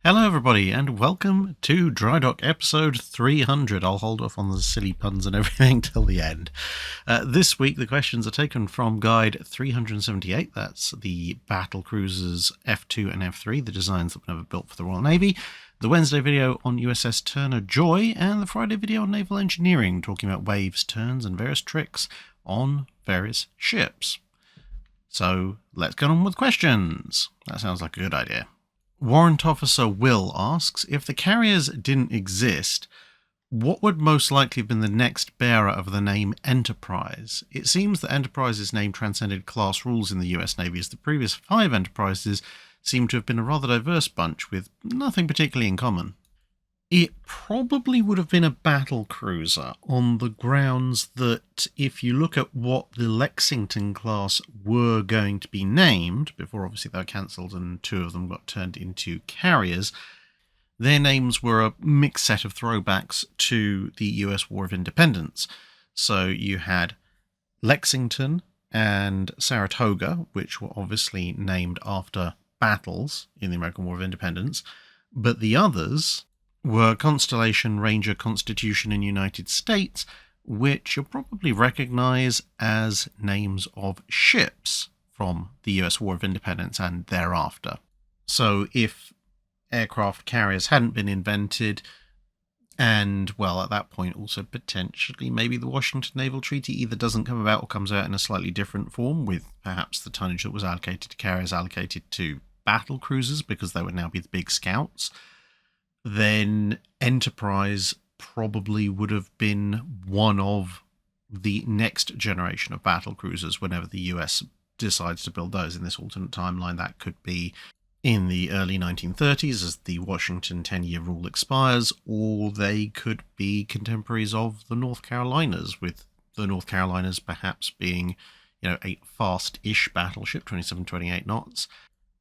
Hello everybody and welcome to Drydock episode 300. I'll hold off on the silly puns and everything till the end. This week the questions are taken from guide 378, that's the battlecruisers F2 and F3, the designs that were never built for the Royal Navy, the Wednesday video on USS Turner Joy, and the Friday video on naval engineering, talking about waves, turns and various tricks on various ships. So let's get on with questions. That sounds like a good idea. Warrant Officer Will asks, if the carriers didn't exist, what would most likely have been the next bearer of the name Enterprise? It seems that Enterprise's name transcended class rules in the US Navy, as the previous 5 Enterprises seem to have been a rather diverse bunch with nothing particularly in common. It probably would have been a battlecruiser on the grounds that if you look at what the Lexington class were going to be named, before obviously they were cancelled and 2 of them got turned into carriers, their names were a mixed set of throwbacks to the US War of Independence. So you had Lexington and Saratoga, which were obviously named after battles in the American War of Independence, but the others were Constellation, Ranger, Constitution, and United States, which you'll probably recognise as names of ships from the US War of Independence and thereafter. So if aircraft carriers hadn't been invented, and, well, at that point also potentially maybe the Washington Naval Treaty either doesn't come about or comes out in a slightly different form, with perhaps the tonnage that was allocated to carriers allocated to battle cruisers because they would now be the big scouts, then Enterprise probably would have been one of the next generation of battle cruisers whenever the US decides to build those. In this alternate timeline, that could be in the early 1930s as the Washington 10-year rule expires, or they could be contemporaries of the North Carolinas, with the North Carolinas perhaps being, a fast-ish battleship, 27-28 knots,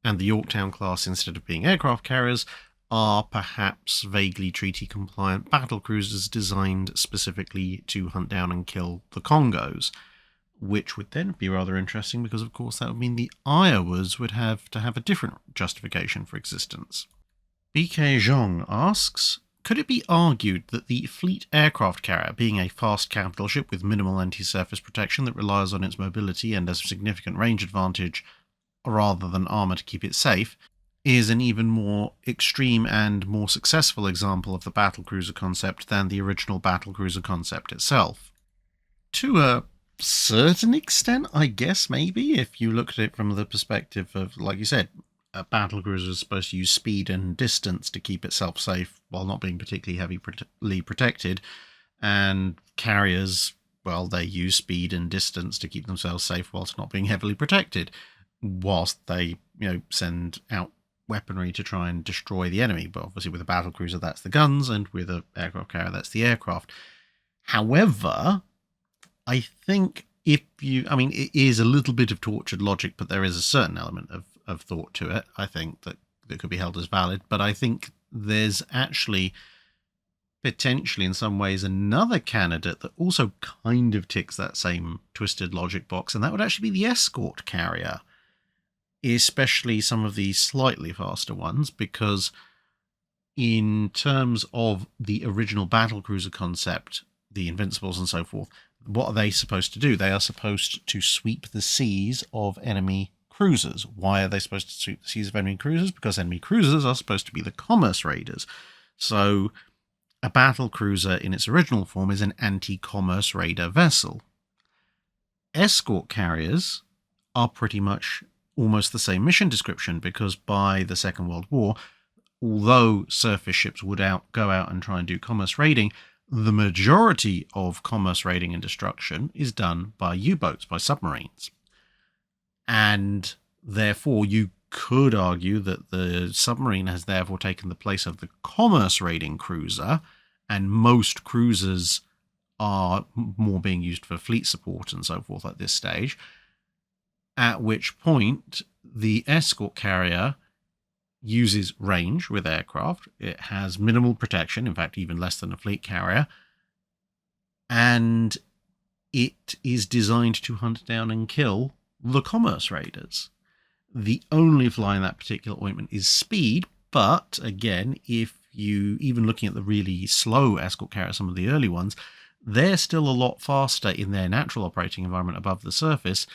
and the Yorktown class, instead of being aircraft carriers, are perhaps vaguely treaty-compliant battlecruisers designed specifically to hunt down and kill the Congos, which would then be rather interesting because, of course, that would mean the Iowas would have to have a different justification for existence. BK Zhong asks, could it be argued that the fleet aircraft carrier, being a fast capital ship with minimal anti-surface protection that relies on its mobility and has a significant range advantage rather than armour to keep it safe, is an even more extreme and more successful example of the battlecruiser concept than the original battlecruiser concept itself? To a certain extent, I guess, maybe, if you looked at it from the perspective of, like you said, a battlecruiser is supposed to use speed and distance to keep itself safe while not being particularly heavily protected, and carriers, well, they use speed and distance to keep themselves safe whilst not being heavily protected, whilst they, send out weaponry to try and destroy the enemy. But obviously with a battlecruiser, that's the guns, and with an aircraft carrier, that's the aircraft. However, I think it is a little bit of tortured logic, but there is a certain element of thought to it, I think, that could be held as valid. But I think there's actually potentially in some ways another candidate that also kind of ticks that same twisted logic box, and that would actually be the escort carrier, especially some of the slightly faster ones, because in terms of the original battlecruiser concept, the Invincibles and so forth, what are they supposed to do? They are supposed to sweep the seas of enemy cruisers. Why are they supposed to sweep the seas of enemy cruisers? Because enemy cruisers are supposed to be the commerce raiders. So a battlecruiser in its original form is an anti-commerce raider vessel. Escort carriers are pretty much almost the same mission description, because by the Second World War, although surface ships would go out and try and do commerce raiding, the majority of commerce raiding and destruction is done by U-boats, by submarines. And therefore, you could argue that the submarine has therefore taken the place of the commerce raiding cruiser, and most cruisers are more being used for fleet support and so forth at this stage, at which point the escort carrier uses range with aircraft. It has minimal protection, in fact, even less than a fleet carrier. And it is designed to hunt down and kill the commerce raiders. The only fly in that particular ointment is speed, but again, if you, even looking at the really slow escort carriers, some of the early ones, they're still a lot faster in their natural operating environment above the surface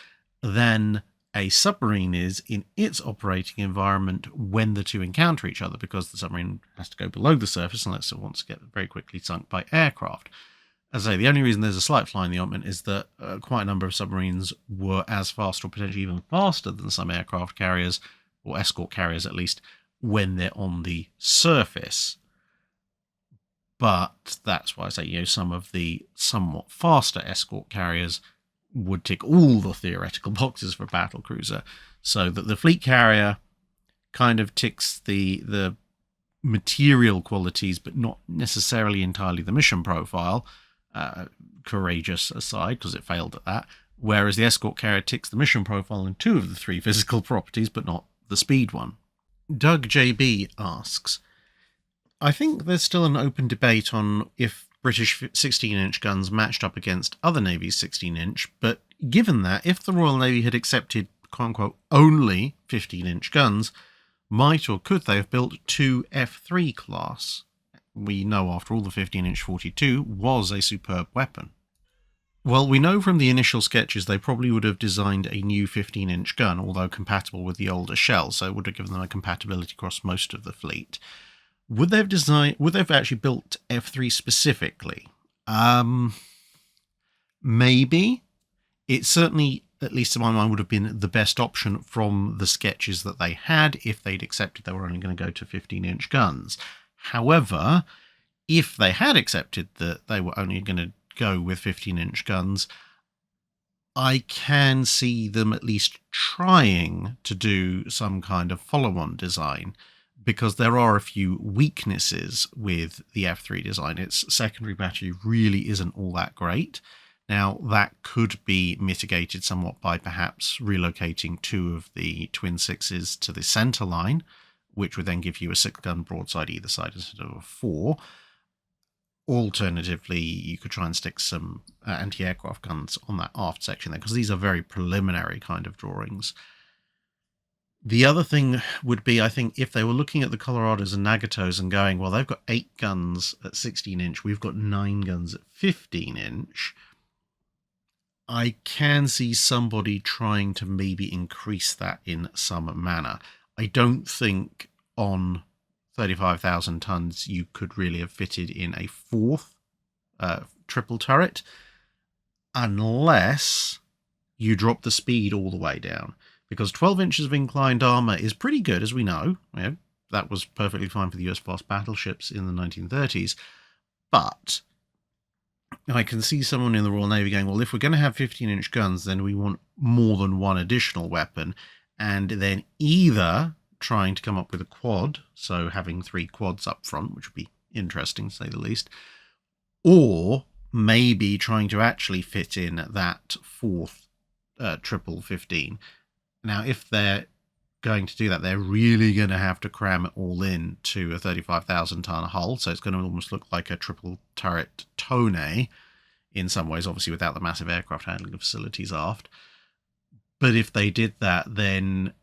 than a submarine is in its operating environment when the two encounter each other, because the submarine has to go below the surface unless it wants to get very quickly sunk by aircraft. As I say, the only reason there's a slight fly in the ointment is that quite a number of submarines were as fast or potentially even faster than some aircraft carriers, or escort carriers at least, when they're on the surface. But that's why I say, some of the somewhat faster escort carriers would tick all the theoretical boxes for battlecruiser, so that the fleet carrier kind of ticks the material qualities, but not necessarily entirely the mission profile. Courageous aside, because it failed at that, whereas the escort carrier ticks the mission profile in 2 of the 3 physical properties, but not the speed one. Doug JB asks, I think there's still an open debate on if British 16-inch guns matched up against other navies' 16-inch, but given that, if the Royal Navy had accepted, quote-unquote, only 15-inch guns, might or could they have built 2 F3 class? We know, after all, the 15-inch 42 was a superb weapon. Well, we know from the initial sketches they probably would have designed a new 15-inch gun, although compatible with the older shell, so it would have given them a compatibility across most of the fleet. Would they have actually built F3 specifically? Maybe. It certainly, at least to my mind, would have been the best option from the sketches that they had if they'd accepted they were only going to go to 15-inch guns. However, if they had accepted that they were only going to go with 15-inch guns, I can see them at least trying to do some kind of follow-on design, because there are a few weaknesses with the F3 design. Its secondary battery really isn't all that great. Now, that could be mitigated somewhat by perhaps relocating 2 of the twin 6s to the centre line, which would then give you a 6-gun broadside either side instead of a 4. Alternatively, you could try and stick some anti-aircraft guns on that aft section there, because these are very preliminary kind of drawings. The other thing would be, I think, if they were looking at the Colorados and Nagatos and going, well, they've got 8 guns at 16-inch, we've got 9 guns at 15-inch, I can see somebody trying to maybe increase that in some manner. I don't think on 35,000 tons you could really have fitted in a 4th triple turret, unless you drop the speed all the way down. Because 12 inches of inclined armour is pretty good, as we know. That was perfectly fine for the US-class battleships in the 1930s. But I can see someone in the Royal Navy going, well, if we're going to have 15-inch guns, then we want more than one additional weapon. And then either trying to come up with a quad, so having 3 quads up front, which would be interesting to say the least, or maybe trying to actually fit in that 4th triple 15. Now, if they're going to do that, they're really going to have to cram it all in to a 35,000 ton hull, so it's going to almost look like a triple turret Tone in some ways, obviously without the massive aircraft handling facilities aft. But if they did that, then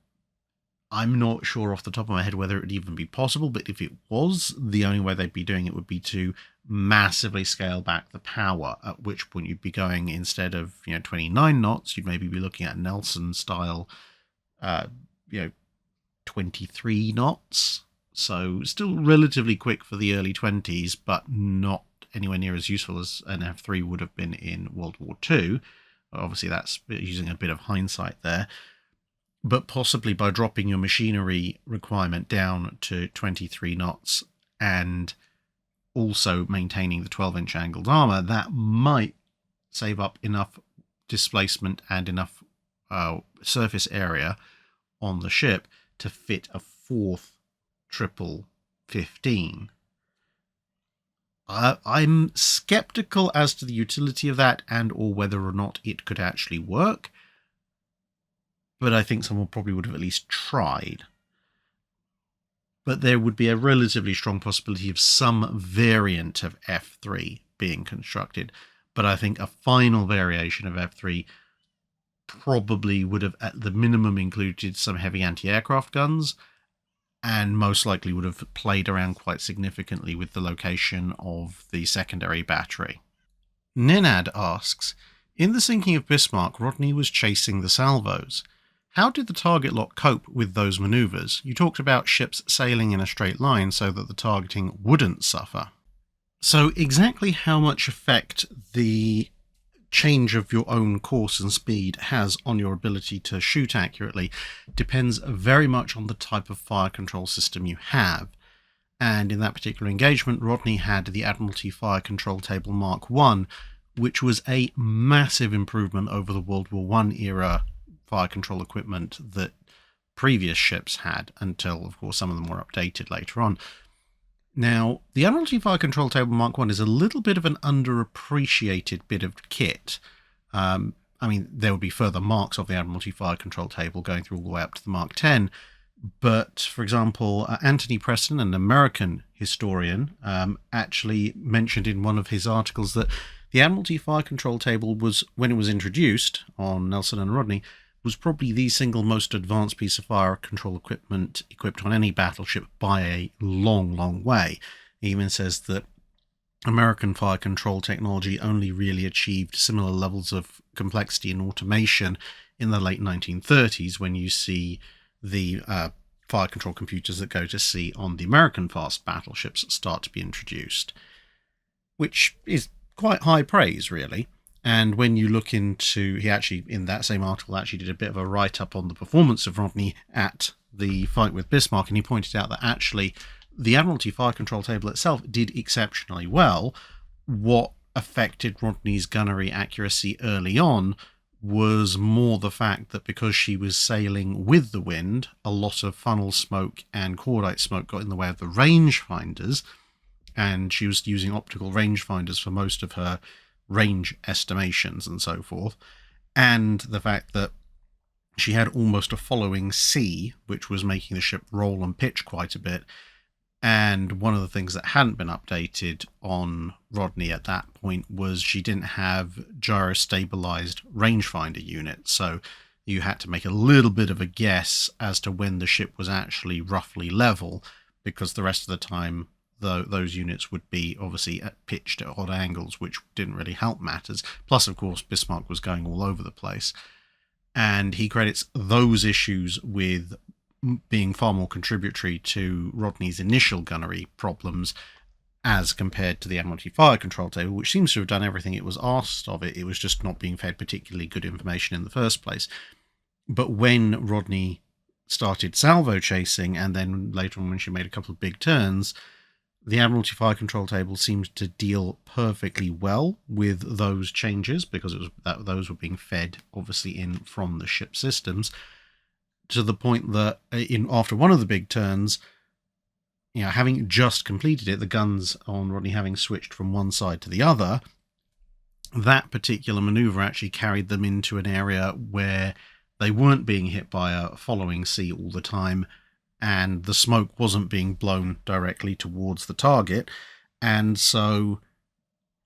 I'm not sure off the top of my head whether it would even be possible, but if it was, the only way they'd be doing it would be to massively scale back the power, at which point you'd be going, instead of 29 knots, you'd maybe be looking at Nelson style 23 knots. So still relatively quick for the early 20s, but not anywhere near as useful as an F3 would have been in World War II. Obviously, that's using a bit of hindsight there. But possibly by dropping your machinery requirement down to 23 knots and also maintaining the 12-inch angled armour, that might save up enough displacement and enough surface area on the ship to fit a 4th triple 15. I'm skeptical as to the utility of that and or whether or not it could actually work. but I think someone probably would have at least tried. But there would be a relatively strong possibility of some variant of F3 being constructed. But I think a final variation of F3 probably would have at the minimum included some heavy anti-aircraft guns, and most likely would have played around quite significantly with the location of the secondary battery. Nenad asks, in the sinking of Bismarck, Rodney was chasing the salvos. How did the target lock cope with those maneuvers? You talked about ships sailing in a straight line so that the targeting wouldn't suffer. So exactly how much effect the change of your own course and speed has on your ability to shoot accurately depends very much on the type of fire control system you have. And in that particular engagement, Rodney had the Admiralty Fire Control Table Mark I, which was a massive improvement over the World War I era fire control equipment that previous ships had, until, of course, some of them were updated later on. Now, the Admiralty Fire Control Table Mark I is a little bit of an underappreciated bit of kit. I mean, there would be further marks of the Admiralty Fire Control Table going through all the way up to the Mark X, but, for example, Anthony Preston, an American historian, actually mentioned in one of his articles that the Admiralty Fire Control Table was, when it was introduced on Nelson and Rodney, was probably the single most advanced piece of fire control equipment equipped on any battleship by a long, long way. He even says that American fire control technology only really achieved similar levels of complexity and automation in the late 1930s, when you see the fire control computers that go to sea on the American fast battleships start to be introduced, which is quite high praise, really. And when you look into, he actually, in that same article, actually did a bit of a write-up on the performance of Rodney at the fight with Bismarck, and he pointed out that actually the Admiralty Fire Control Table itself did exceptionally well. What affected Rodney's gunnery accuracy early on was more the fact that because she was sailing with the wind, a lot of funnel smoke and cordite smoke got in the way of the rangefinders, and she was using optical rangefinders for most of her range estimations and so forth, and the fact that she had almost a following sea, which was making the ship roll and pitch quite a bit. And one of the things that hadn't been updated on Rodney at that point was she didn't have gyrostabilized rangefinder units, so you had to make a little bit of a guess as to when the ship was actually roughly level, because the rest of the time those units would be obviously pitched at odd angles, which didn't really help matters. Plus, of course, Bismarck was going all over the place. And he credits those issues with being far more contributory to Rodney's initial gunnery problems as compared to the Admiralty Fire Control Table, which seems to have done everything it was asked of it. It was just not being fed particularly good information in the first place. But when Rodney started salvo chasing, and then later on when she made a couple of big turns, the Admiralty Fire Control Table seemed to deal perfectly well with those changes, because it was those were being fed obviously in from the ship systems, to the point that after one of the big turns, having just completed it, the guns on Rodney having switched from one side to the other, that particular maneuver actually carried them into an area where they weren't being hit by a following sea all the time, and the smoke wasn't being blown directly towards the target. And so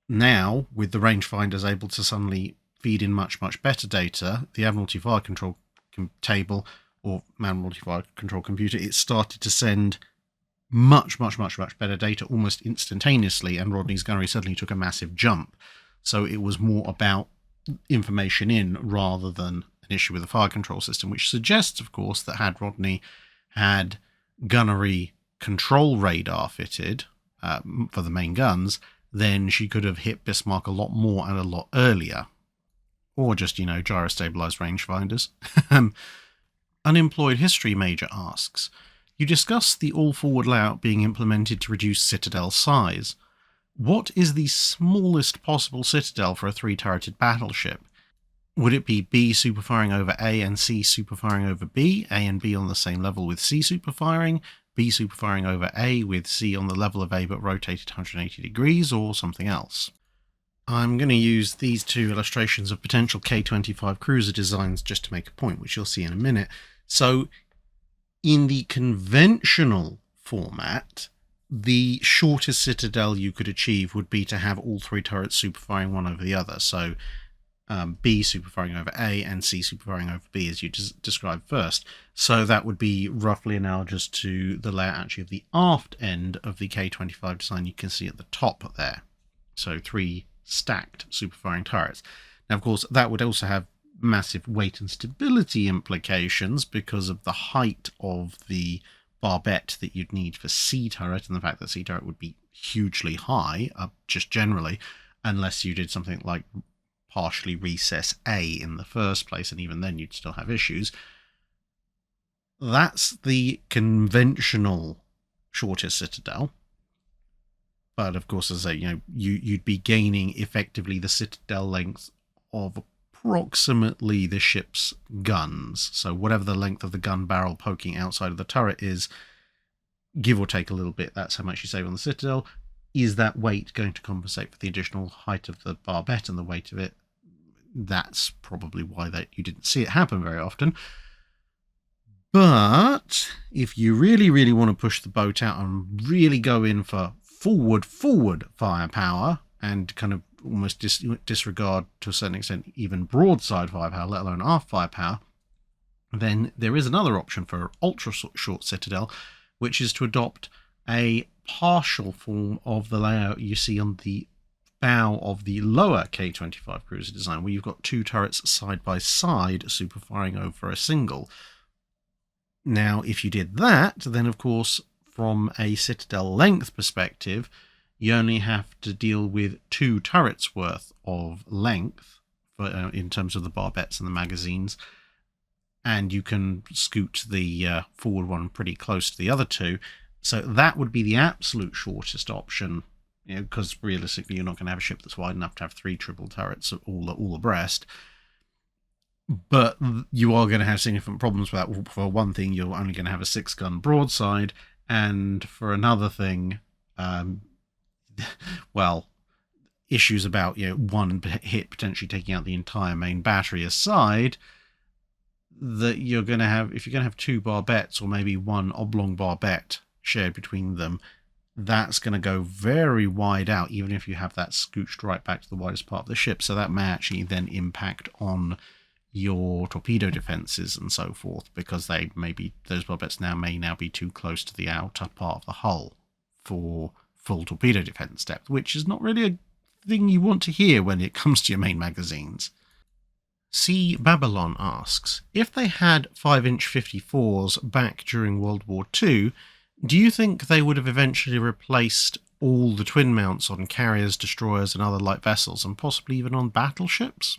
now, with the rangefinders able to suddenly feed in much, much better data, the Admiralty Fire Control Table, or Admiralty Fire Control Computer, it started to send much, much, much, much better data almost instantaneously, and Rodney's gunnery suddenly took a massive jump. So it was more about information in rather than an issue with the fire control system, which suggests, of course, that had Rodney had gunnery control radar fitted for the main guns, then she could have hit Bismarck a lot more and a lot earlier. Or just, gyrostabilized rangefinders. Unemployed History Major asks, you discussed the all-forward layout being implemented to reduce citadel size. What is the smallest possible citadel for a 3-turreted battleship? Would it be B superfiring over A and C superfiring over B, A and B on the same level with C superfiring, B superfiring over A with C on the level of A but rotated 180 degrees, or something else? I'm going to use these two illustrations of potential K-25 cruiser designs just to make a point, which you'll see in a minute. So in the conventional format, the shortest citadel you could achieve would be to have all three turrets superfiring one over the other. So B superfiring over A and C superfiring over B, as you described first. So that would be roughly analogous to the layout actually of the aft end of the K-25 design you can see at the top there. So 3 stacked superfiring turrets. Now, of course, that would also have massive weight and stability implications because of the height of the barbette that you'd need for C turret, and the fact that C turret would be hugely high, just generally, unless you did something like partially recess A in the first place, and even then you'd still have issues. That's the conventional shortest citadel. But of course, as I say, you'd be gaining effectively the citadel length of approximately the ship's guns. So whatever the length of the gun barrel poking outside of the turret is, give or take a little bit, that's how much you save on the citadel. Is that weight going to compensate for the additional height of the barbette and the weight of it? That's probably why you didn't see it happen very often. But if you really, really want to push the boat out and really go in for forward firepower and kind of almost disregard to a certain extent even broadside firepower, let alone aft firepower, then there is another option for ultra short citadel, which is to adopt a partial form of the layout you see on the bow of the lower K-25 cruiser design, where you've got 2 turrets side by side superfiring over a single. Now, if you did that, then of course, from a citadel length perspective, you only have to deal with 2 turrets worth of length in terms of the barbettes and the magazines, and you can scoot the forward one pretty close to the other 2. So that would be the absolute shortest option, because realistically you're not going to have a ship that's wide enough to have 3 triple turrets all abreast. But you are going to have significant problems with that. For one thing, you're only going to have a 6-gun broadside, and for another thing, well, issues about one hit potentially taking out the entire main battery aside, that you're going to have, if you're going to have 2 barbettes or maybe 1 oblong barbette shared between them, that's going to go very wide out, even if you have that scooched right back to the widest part of the ship. So that may actually then impact on your torpedo defenses and so forth, because those barbettes may now be too close to the outer part of the hull for full torpedo defense depth, which is not really a thing you want to hear when it comes to your main magazines. C. Babylon asks, if they had 5-inch 54s back during World War II, do you think they would have eventually replaced all the twin mounts on carriers, destroyers and other light vessels, and possibly even on battleships?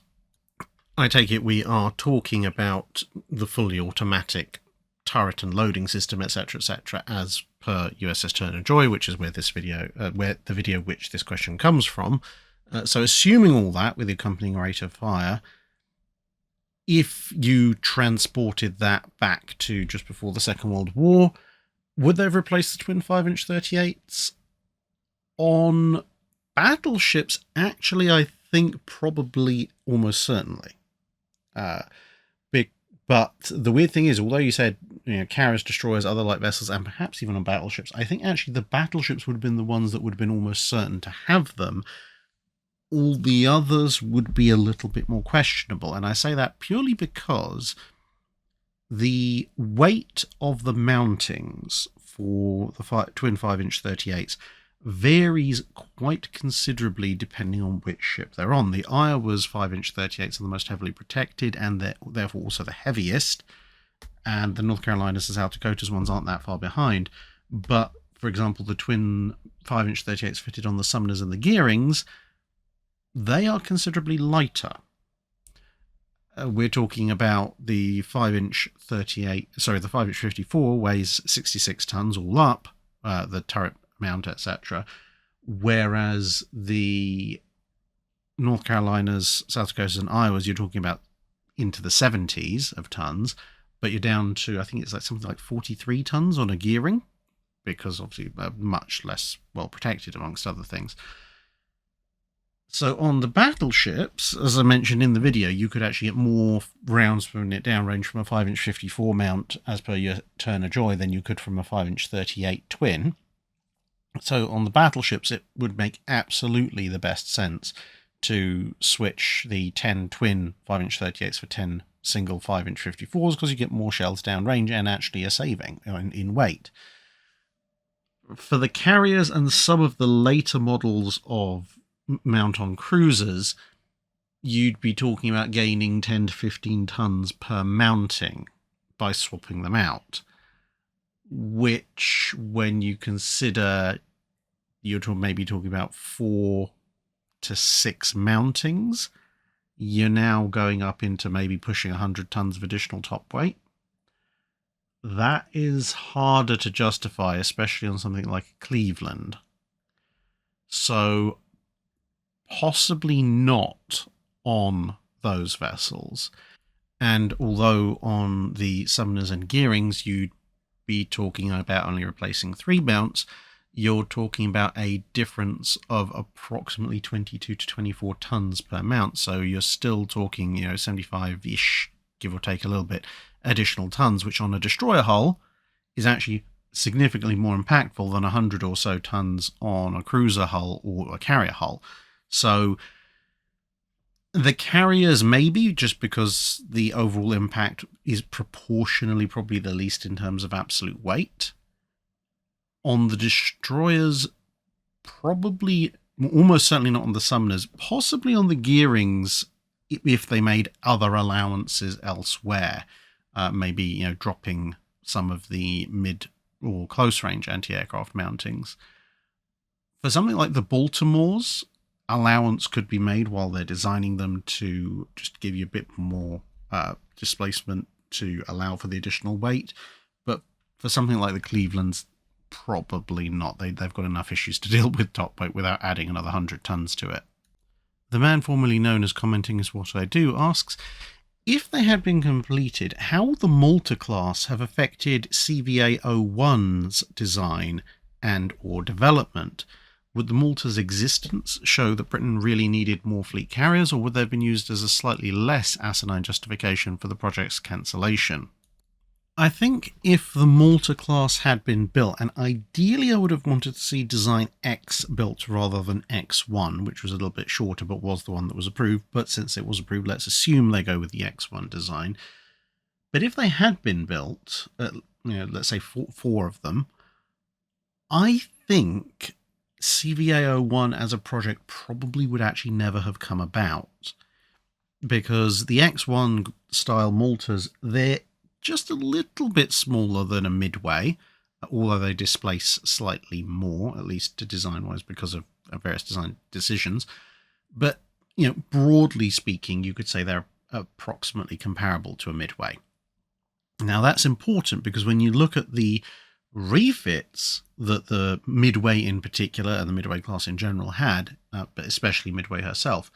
I take it we are talking about the fully automatic turret and loading system, etc., as per USS Turner Joy, which is where the video which this question comes from. So assuming all that with the accompanying rate of fire, if you transported that back to just before the Second World War, would they have replaced the twin 5-inch 38s? On battleships, actually, I think probably almost certainly. But the weird thing is, although you said carriers, destroyers, other light vessels, and perhaps even on battleships, I think actually the battleships would have been the ones that would have been almost certain to have them. All the others would be a little bit more questionable, and I say that purely because the weight of the mountings for the twin 5-inch 38s varies quite considerably depending on which ship they're on. The Iowa's 5-inch 38s are the most heavily protected and they're therefore also the heaviest, and the North Carolinas and South Dakota's ones aren't that far behind. But for example, the twin 5-inch 38s fitted on the Sumners and the Gearings, they are considerably lighter. We're talking about the 5-inch 54 weighs 66 tons all up, the turret mount, etc. Whereas the North Carolinas, South Dakotas, and Iowas, you're talking about into the 70s of tons, but you're down to, I think it's like something like 43 tons on a gearing, because obviously much less well protected amongst other things. So on the battleships, as I mentioned in the video, you could actually get more rounds from it downrange from a 5-inch 54 mount as per your Turner Joy than you could from a 5-inch 38 twin. So on the battleships, it would make absolutely the best sense to switch the 10 twin 5-inch 38s for 10 single 5-inch 54s, because you get more shells downrange and actually a saving in weight. For the carriers and some of the later models of mount-on cruisers, you'd be talking about gaining 10 to 15 tons per mounting by swapping them out, which, when you consider you're maybe talking about 4 to 6 mountings, you're now going up into maybe pushing 100 tons of additional top weight. That is harder to justify, especially on something like Cleveland. So possibly not on those vessels. And although on the Sumners and Gearings you'd be talking about only replacing 3 mounts, you're talking about a difference of approximately 22 to 24 tons per mount. So you're still talking, 75-ish, give or take a little bit, additional tons, which on a destroyer hull is actually significantly more impactful than 100 or so tons on a cruiser hull or a carrier hull. So the carriers, maybe, just because the overall impact is proportionally probably the least in terms of absolute weight. On the destroyers, probably, almost certainly not on the Sumners, possibly on the Gearings, if they made other allowances elsewhere, maybe dropping some of the mid or close range anti-aircraft mountings. For something like the Baltimores, allowance could be made while they're designing them to just give you a bit more displacement to allow for the additional weight. But for something like the Clevelands, probably not. They've got enough issues to deal with top weight without adding another 100 tons to it. The man formerly known as Commenting Is What I Do asks, if they had been completed, how would the Malta class have affected CVA-01's design and or development? Would the Malta's existence show that Britain really needed more fleet carriers, or would they have been used as a slightly less asinine justification for the project's cancellation? I think if the Malta class had been built, and ideally I would have wanted to see design X built rather than X1, which was a little bit shorter but was the one that was approved, but since it was approved, let's assume they go with the X1 design. But if they had been built, let's say four of them, I think CVA-01 as a project probably would actually never have come about, because the X1 style Maltas, they're just a little bit smaller than a Midway, although they displace slightly more, at least design-wise, because of various design decisions. But, broadly speaking, you could say they're approximately comparable to a Midway. Now, that's important because when you look at the refits that the Midway in particular, and the Midway class in general, had, but especially Midway herself,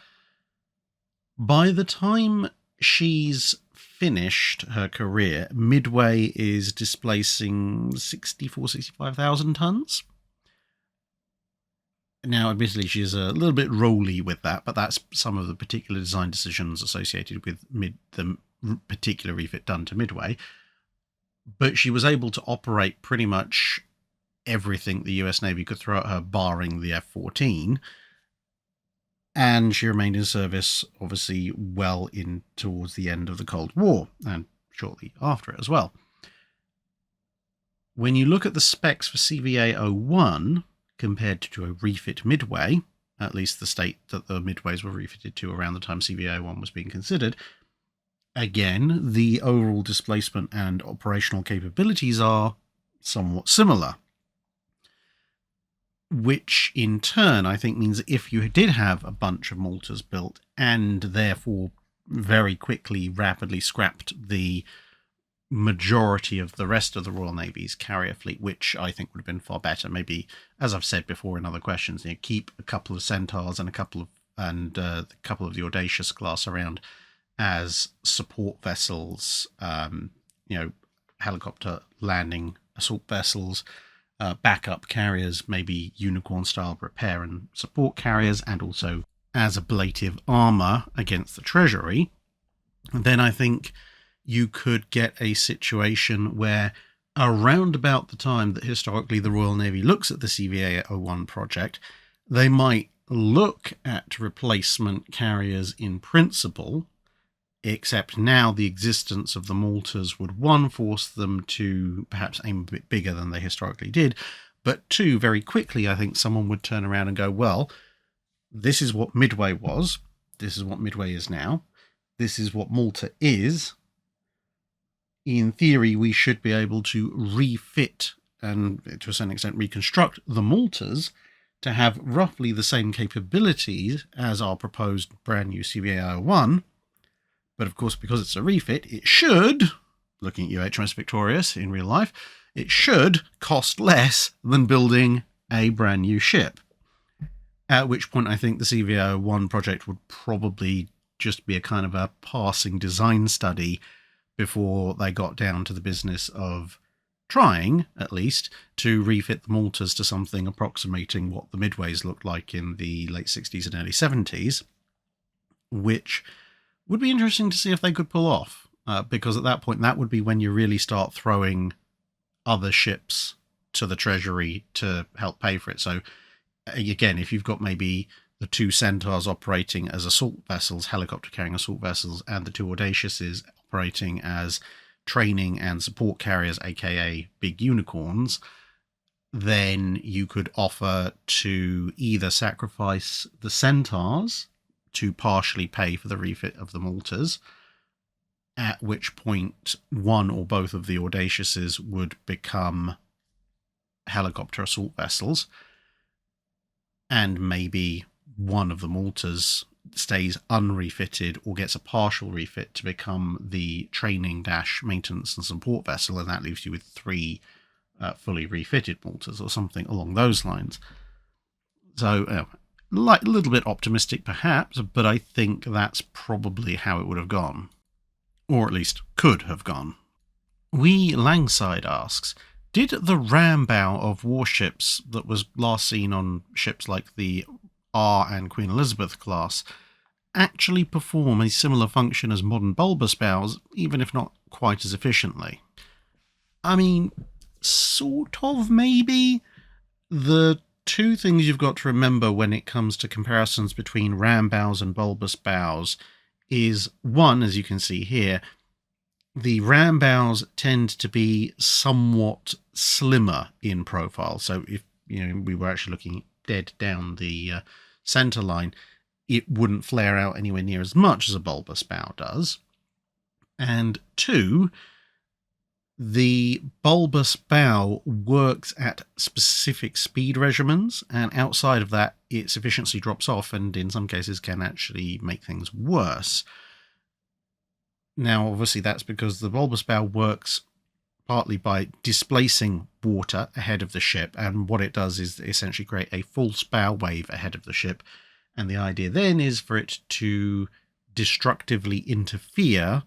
by the time she's finished her career, Midway is displacing 65,000 tons. Now, admittedly, she's a little bit rolly with that, but that's some of the particular design decisions associated with the particular refit done to Midway. But she was able to operate pretty much everything the US Navy could throw at her, barring the F-14. And she remained in service, obviously, well in towards the end of the Cold War, and shortly after it as well. When you look at the specs for CVA-01 compared to a refit Midway, at least the state that the Midways were refitted to around the time CVA-01 was being considered, again, the overall displacement and operational capabilities are somewhat similar. Which in turn, I think, means that if you did have a bunch of Maltas built and therefore very quickly, rapidly scrapped the majority of the rest of the Royal Navy's carrier fleet, which I think would have been far better, maybe, as I've said before in other questions, keep a couple of Centaurs and a couple of the Audacious class around as support vessels, helicopter landing assault vessels, backup carriers, maybe Unicorn-style repair and support carriers, and also as ablative armour against the treasury, then I think you could get a situation where around about the time that historically the Royal Navy looks at the CVA-01 project, they might look at replacement carriers in principle, except now the existence of the Maltas would, one, force them to perhaps aim a bit bigger than they historically did, but two, very quickly I think someone would turn around and go, well, this is what Midway was, this is what Midway is now, this is what Malta is. In theory, we should be able to refit and, to a certain extent, reconstruct the Maltas to have roughly the same capabilities as our proposed brand new CVA-01. But of course, because it's a refit, it should, looking at you HMS Victorious in real life, it should cost less than building a brand new ship. At which point I think the CVA-01 project would probably just be a kind of a passing design study before they got down to the business of trying, at least, to refit the Maltas to something approximating what the Midways looked like in the late 60s and early 70s, which would be interesting to see if they could pull off, because at that point that would be when you really start throwing other ships to the treasury to help pay for it. So again, if you've got maybe the two Centaurs operating as assault vessels, helicopter carrying assault vessels, and the two Audaciouses operating as training and support carriers, aka big unicorns, then you could offer to either sacrifice the Centaurs to partially pay for the refit of the Maltas, at which point one or both of the Audaciouses would become helicopter assault vessels, and maybe one of the Maltas stays unrefitted or gets a partial refit to become the training - maintenance and support vessel, and that leaves you with three fully refitted Maltas or something along those lines. So like a little bit optimistic perhaps, but I think that's probably how it would have gone, or at least could have gone. Wee Langside asks, did the ram bow of warships that was last seen on ships like the R and Queen Elizabeth class actually perform a similar function as modern bulbous bows, even if not quite as efficiently? I mean, sort of, maybe. The two things you've got to remember when it comes to comparisons between ram bows and bulbous bows is, one, as you can see here, the ram bows tend to be somewhat slimmer in profile. So if we were actually looking dead down the center line, it wouldn't flare out anywhere near as much as a bulbous bow does. And two, the bulbous bow works at specific speed regimens, and outside of that, its efficiency drops off and in some cases can actually make things worse. Now, obviously, that's because the bulbous bow works partly by displacing water ahead of the ship, and what it does is essentially create a false bow wave ahead of the ship, and the idea then is for it to destructively interfere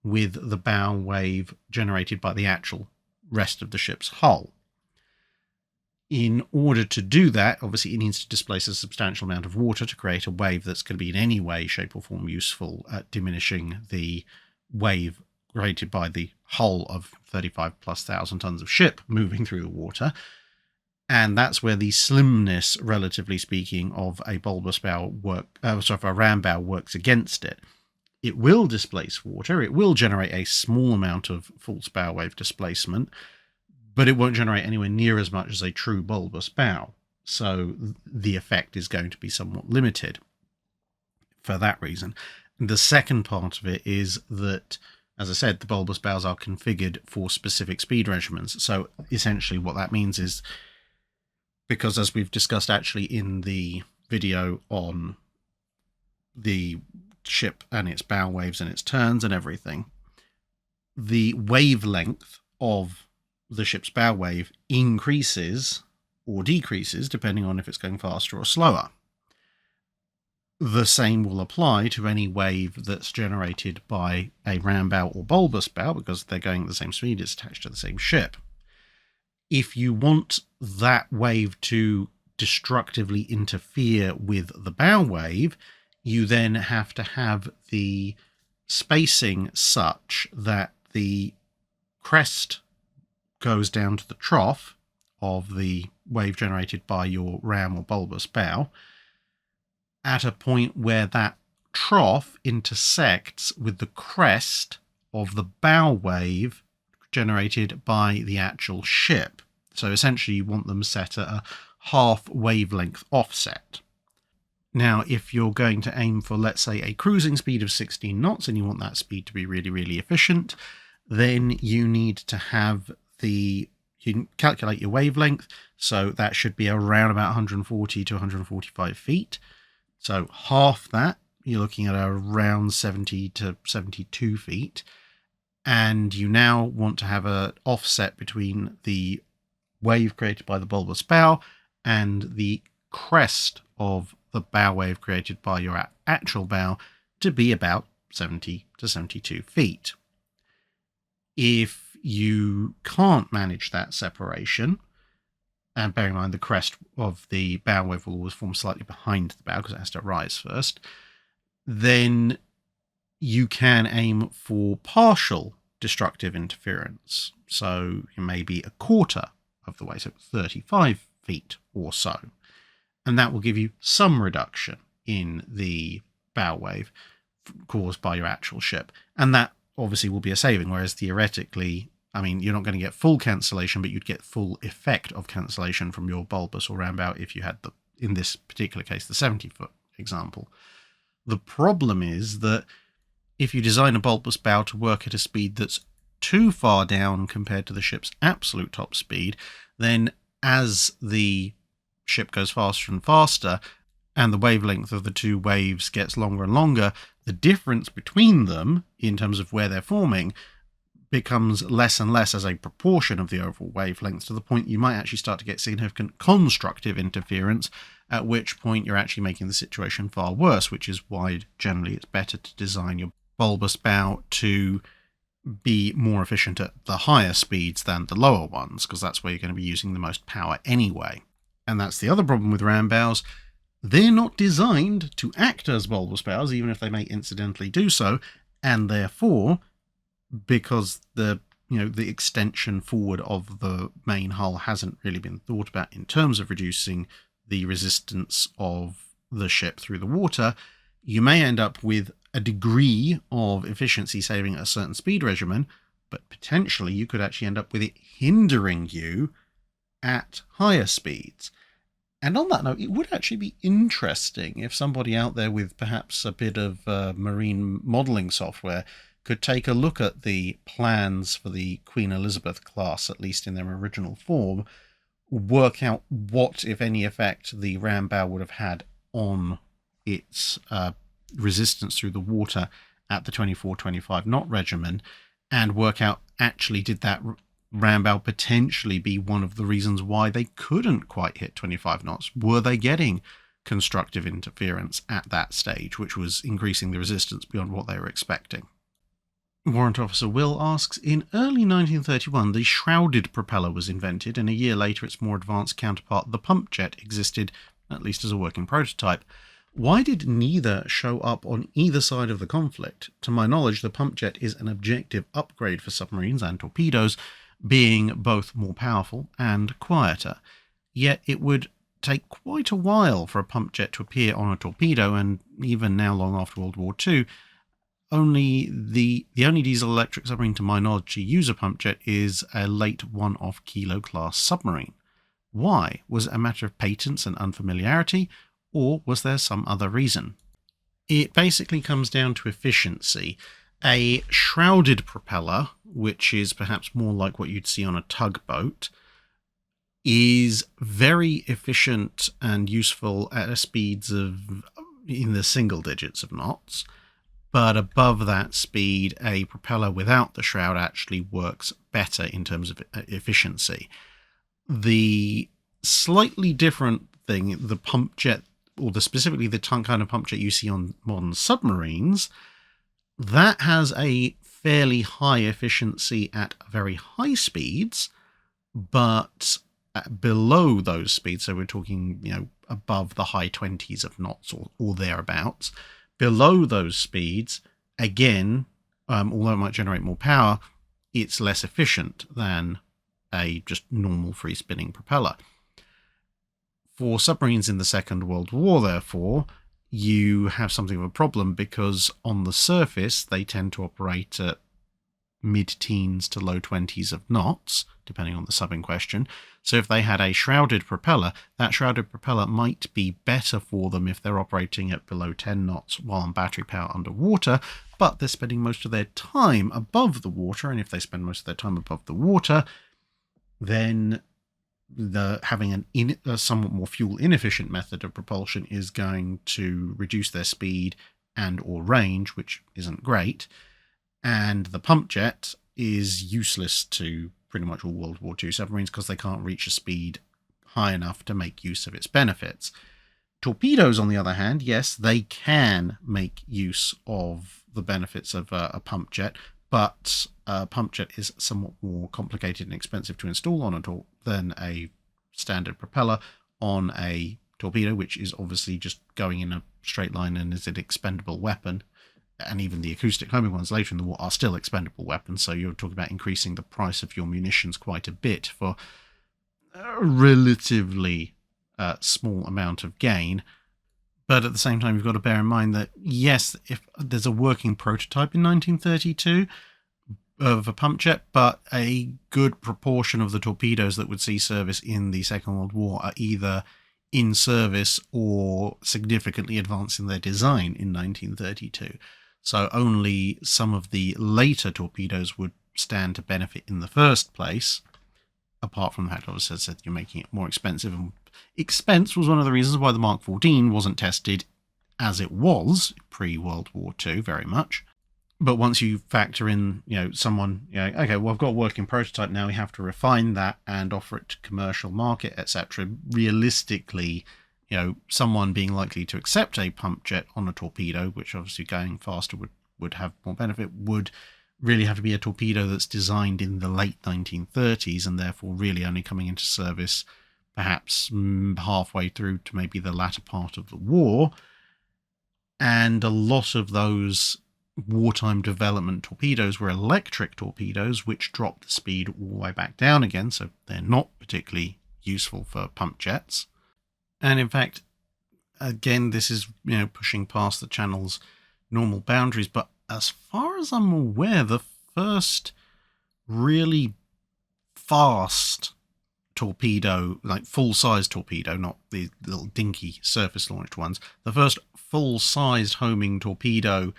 with the bow wave generated by the actual rest of the ship's hull. In order to do that, obviously it needs to displace a substantial amount of water to create a wave that's going to be in any way, shape or form useful at diminishing the wave created by the hull of 35,000+ tons of ship moving through the water. And that's where the slimness, relatively speaking, of a bulbous bow a ram bow works against it. It will displace water, it will generate a small amount of false bow wave displacement, but it won't generate anywhere near as much as a true bulbous bow. So the effect is going to be somewhat limited for that reason. The second part of it is that, as I said, the bulbous bows are configured for specific speed regimens. So essentially what that means is, because as we've discussed actually in the video on the ship and its bow waves and its turns and everything, the wavelength of the ship's bow wave increases or decreases depending on if it's going faster or slower. The same will apply to any wave that's generated by a ram bow or bulbous bow, because they're going at the same speed, it's attached to the same ship. If you want that wave to destructively interfere with the bow wave, you then have to have the spacing such that the crest goes down to the trough of the wave generated by your ram or bulbous bow at a point where that trough intersects with the crest of the bow wave generated by the actual ship. So essentially you want them set at a half wavelength offset. Now, if you're going to aim for, let's say, a cruising speed of 16 knots and you want that speed to be really, really efficient, then you need to have you can calculate your wavelength. So that should be around about 140 to 145 feet. So half that, you're looking at around 70 to 72 feet. And you now want to have an offset between the wave created by the bulbous bow and the crest of the bow wave created by your actual bow to be about 70 to 72 feet. If you can't manage that separation, and bear in mind the crest of the bow wave will always form slightly behind the bow because it has to rise first, then you can aim for partial destructive interference. So it may be a quarter of the way, so 35 feet or so. And that will give you some reduction in the bow wave caused by your actual ship. And that obviously will be a saving, whereas theoretically, I mean, you're not going to get full cancellation, but you'd get full effect of cancellation from your bulbous or ram bow if you had, in this particular case, the 70-foot example. The problem is that if you design a bulbous bow to work at a speed that's too far down compared to the ship's absolute top speed, then as the ship goes faster and faster and the wavelength of the two waves gets longer and longer, the difference between them in terms of where they're forming becomes less and less as a proportion of the overall wavelength, to the point you might actually start to get significant constructive interference, at which point you're actually making the situation far worse, which is why generally it's better to design your bulbous bow to be more efficient at the higher speeds than the lower ones, because that's where you're going to be using the most power anyway. And that's the other problem with ram bows. They're not designed to act as bulbous bows, even if they may incidentally do so, and therefore, because the extension forward of the main hull hasn't really been thought about in terms of reducing the resistance of the ship through the water, you may end up with a degree of efficiency saving at a certain speed regimen, but potentially you could actually end up with it hindering you at higher speeds. And on that note, it would actually be interesting if somebody out there with perhaps a bit of marine modelling software could take a look at the plans for the Queen Elizabeth class, at least in their original form, work out what, if any, effect the ram bow would have had on its resistance through the water at the 24-25 knot regimen, and work out actually did that ram bow potentially be one of the reasons why they couldn't quite hit 25 knots? Were they getting constructive interference at that stage, which was increasing the resistance beyond what they were expecting? Warrant Officer Will asks, in early 1931 the shrouded propeller was invented, and a year later its more advanced counterpart, the pump jet, existed, at least as a working prototype. Why did neither show up on either side of the conflict? To my knowledge, the pump jet is an objective upgrade for submarines and torpedoes, being both more powerful and quieter. Yet it would take quite a while for a pump jet to appear on a torpedo, and even now, long after World War II, the only diesel-electric submarine to my knowledge to use a pump jet is a late one-off Kilo class submarine. Why? Was it a matter of patents and unfamiliarity, or was there some other reason? It basically comes down to efficiency. A shrouded propeller, which is perhaps more like what you'd see on a tugboat, is very efficient and useful at speeds of in the single digits of knots. But above that speed, a propeller without the shroud actually works better in terms of efficiency. The slightly different thing, the pump jet, or specifically the kind of pump jet you see on modern submarines, that has a fairly high efficiency at very high speeds, but below those speeds, so we're talking, above the high 20s of knots or thereabouts, below those speeds, again, although it might generate more power, it's less efficient than a just normal free spinning propeller. For submarines in the Second World War, therefore, you have something of a problem, because on the surface they tend to operate at mid-teens to low 20s of knots, depending on the sub in question. So if they had a shrouded propeller, that shrouded propeller might be better for them if they're operating at below 10 knots while on battery power underwater, but they're spending most of their time above the water, and if they spend most of their time above the water, then having a somewhat more fuel inefficient method of propulsion is going to reduce their speed and or range, which isn't great. And the pump jet is useless to pretty much all World War II submarines because they can't reach a speed high enough to make use of its benefits. Torpedoes, on the other hand, yes, they can make use of the benefits of a pump jet, but a pump jet is somewhat more complicated and expensive to install on than a standard propeller on a torpedo, which is obviously just going in a straight line and is an expendable weapon. And even the acoustic homing ones later in the war are still expendable weapons, so you're talking about increasing the price of your munitions quite a bit for a relatively small amount of gain. But at the same time, you've got to bear in mind that, yes, if there's a working prototype in 1932 of a pump jet, but a good proportion of the torpedoes that would see service in the Second World War are either in service or significantly advanced in their design in 1932. So only some of the later torpedoes would stand to benefit in the first place, apart from the fact, obviously, as I said, you're making it more expensive. And expense was one of the reasons why the Mark XIV wasn't tested as it was pre-World War II, very much. But once you factor in, someone, okay, well, I've got a working prototype now, we have to refine that and offer it to commercial market, etc. Realistically, someone being likely to accept a pump jet on a torpedo, which obviously going faster would have more benefit, would really have to be a torpedo that's designed in the late 1930s and therefore really only coming into service perhaps halfway through to maybe the latter part of the war. And a lot of those wartime development torpedoes were electric torpedoes, which dropped the speed all the way back down again, so they're not particularly useful for pump jets. And in fact, again, this is pushing past the channel's normal boundaries, but as far as I'm aware, the first really fast torpedo, like full-size torpedo, not the little dinky surface-launched ones, the first full-sized homing torpedo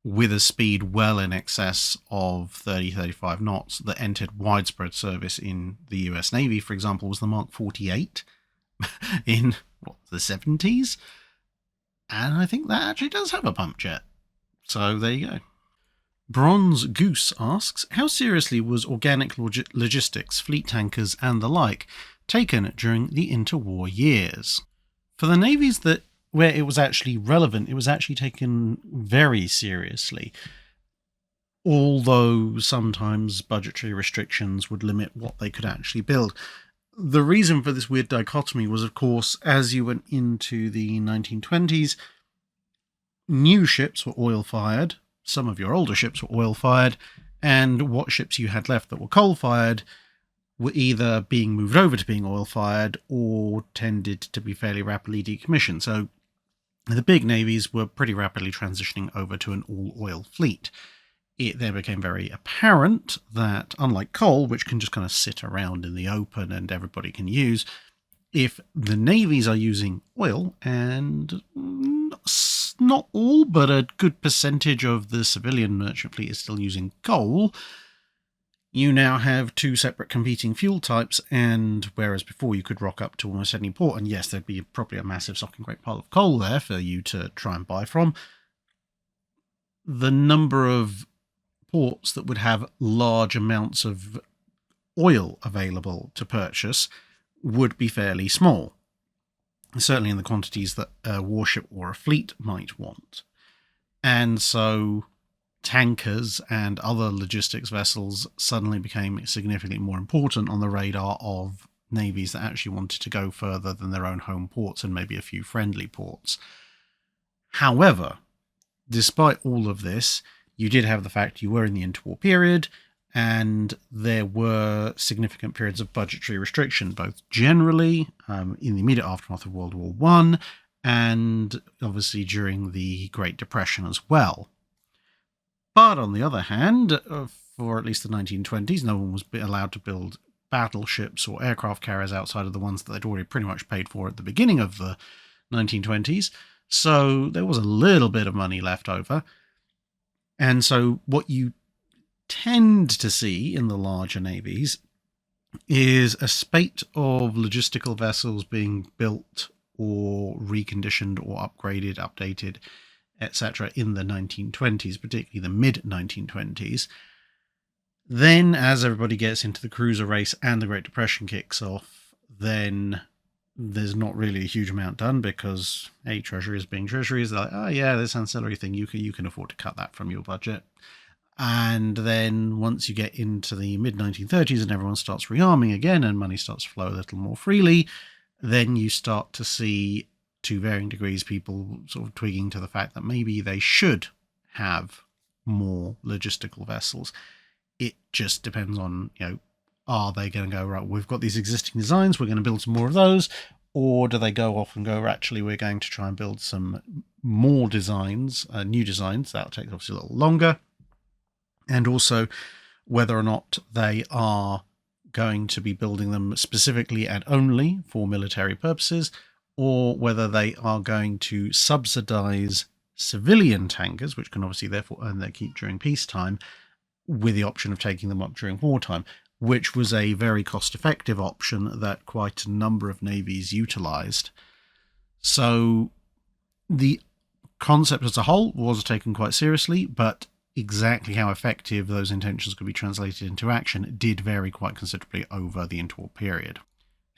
with a speed well in excess of 30-35 knots that entered widespread service in the US Navy, for example, was the Mark 48 in the 70s. And I think that actually does have a pump jet. So there you go. Bronze Goose asks, how seriously was organic logistics, fleet tankers and the like taken during the interwar years? For the navies where it was actually relevant, it was actually taken very seriously, although sometimes budgetary restrictions would limit what they could actually build. The reason for this weird dichotomy was, of course, as you went into the 1920s, new ships were oil-fired, some of your older ships were oil-fired, and what ships you had left that were coal-fired were either being moved over to being oil-fired or tended to be fairly rapidly decommissioned. So the big navies were pretty rapidly transitioning over to an all-oil fleet. It then became very apparent that, unlike coal, which can just kind of sit around in the open and everybody can use, if the navies are using oil, and not all, but a good percentage of the civilian merchant fleet is still using coal, you now have two separate competing fuel types, and whereas before you could rock up to almost any port, and yes, there'd be probably a massive stocking crate pile of coal there for you to try and buy from, the number of ports that would have large amounts of oil available to purchase would be fairly small, certainly in the quantities that a warship or a fleet might want. And so tankers and other logistics vessels suddenly became significantly more important on the radar of navies that actually wanted to go further than their own home ports and maybe a few friendly ports. However, despite all of this, you did have the fact you were in the interwar period, and there were significant periods of budgetary restriction, both generally in the immediate aftermath of World War I, and obviously during the Great Depression as well. But on the other hand, for at least the 1920s, no one was allowed to build battleships or aircraft carriers outside of the ones that they'd already pretty much paid for at the beginning of the 1920s. So there was a little bit of money left over. And so what you tend to see in the larger navies is a spate of logistical vessels being built or reconditioned or upgraded, updated, etc. in the 1920s, particularly the mid-1920s. Then, as everybody gets into the cruiser race and the Great Depression kicks off, then there's not really a huge amount done because, treasuries being treasuries, they're like, oh yeah, this ancillary thing, you can afford to cut that from your budget. And then once you get into the mid-1930s and everyone starts rearming again and money starts to flow a little more freely, then you start to see, to varying degrees, people sort of twigging to the fact that maybe they should have more logistical vessels. It just depends on, are they going to go, right, we've got these existing designs, we're going to build some more of those, or do they go off and go, actually, we're going to try and build some more designs, new designs. That'll take obviously a little longer. And also whether or not they are going to be building them specifically and only for military purposes, or whether they are going to subsidize civilian tankers, which can obviously therefore earn their keep during peacetime, with the option of taking them up during wartime, which was a very cost-effective option that quite a number of navies utilized. So the concept as a whole was taken quite seriously, but exactly how effective those intentions could be translated into action did vary quite considerably over the interwar period.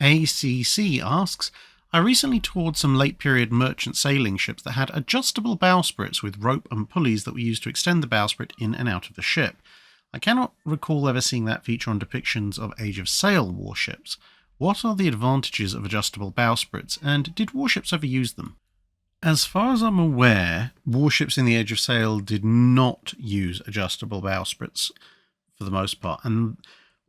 ACC asks, I recently toured some late-period merchant sailing ships that had adjustable bowsprits with rope and pulleys that were used to extend the bowsprit in and out of the ship. I cannot recall ever seeing that feature on depictions of Age of Sail warships. What are the advantages of adjustable bowsprits, and did warships ever use them? As far as I'm aware, warships in the Age of Sail did not use adjustable bowsprits for the most part, and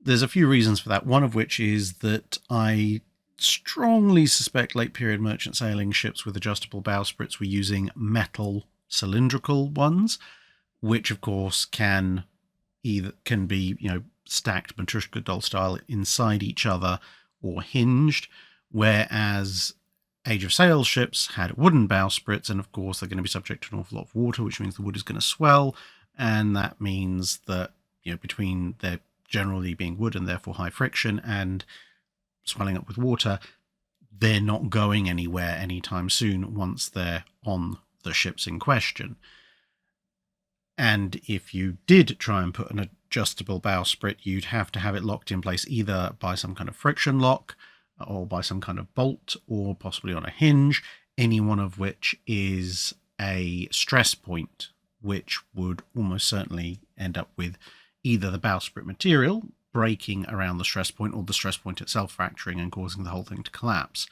there's a few reasons for that, one of which is that I strongly suspect late-period merchant sailing ships with adjustable bowsprits were using metal cylindrical ones, which of course can be, stacked Matryoshka doll style inside each other or hinged, whereas Age of Sail ships had wooden bowsprits, and of course they're going to be subject to an awful lot of water, which means the wood is going to swell, and that means that, between their generally being wood and therefore high friction and swelling up with water, they're not going anywhere anytime soon once they're on the ships in question. And if you did try and put an adjustable bowsprit, you'd have to have it locked in place either by some kind of friction lock or by some kind of bolt, or possibly on a hinge, any one of which is a stress point, which would almost certainly end up with either the bowsprit material breaking around the stress point or the stress point itself fracturing and causing the whole thing to collapse.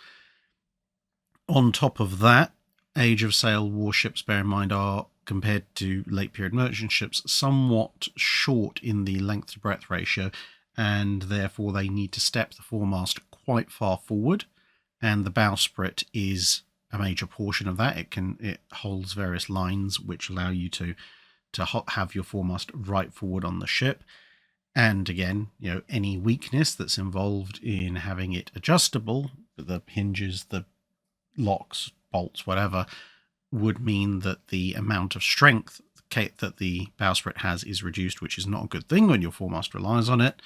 On top of that, Age of Sail warships, bear in mind, are, compared to late period merchant ships, somewhat short in the length to breadth ratio, and therefore they need to step the foremast quite far forward, and the bowsprit is a major portion of that. It holds various lines which allow you to have your foremast right forward on the ship. And again, any weakness that's involved in having it adjustable, the hinges, the locks, bolts, whatever, would mean that the amount of strength that the bowsprit has is reduced, which is not a good thing when your foremast relies on it.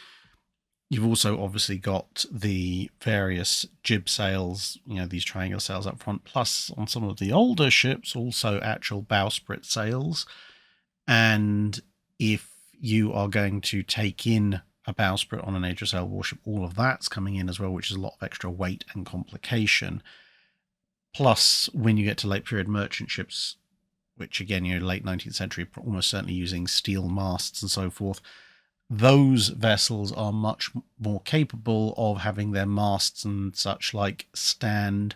You've also obviously got the various jib sails, these triangular sails up front, plus on some of the older ships, also actual bowsprit sails. And if you are going to take in a bowsprit on an Age of Sail warship, all of that's coming in as well, which is a lot of extra weight and complication. Plus, when you get to late period merchant ships, which again, late 19th century, almost certainly using steel masts and so forth, those vessels are much more capable of having their masts and such like stand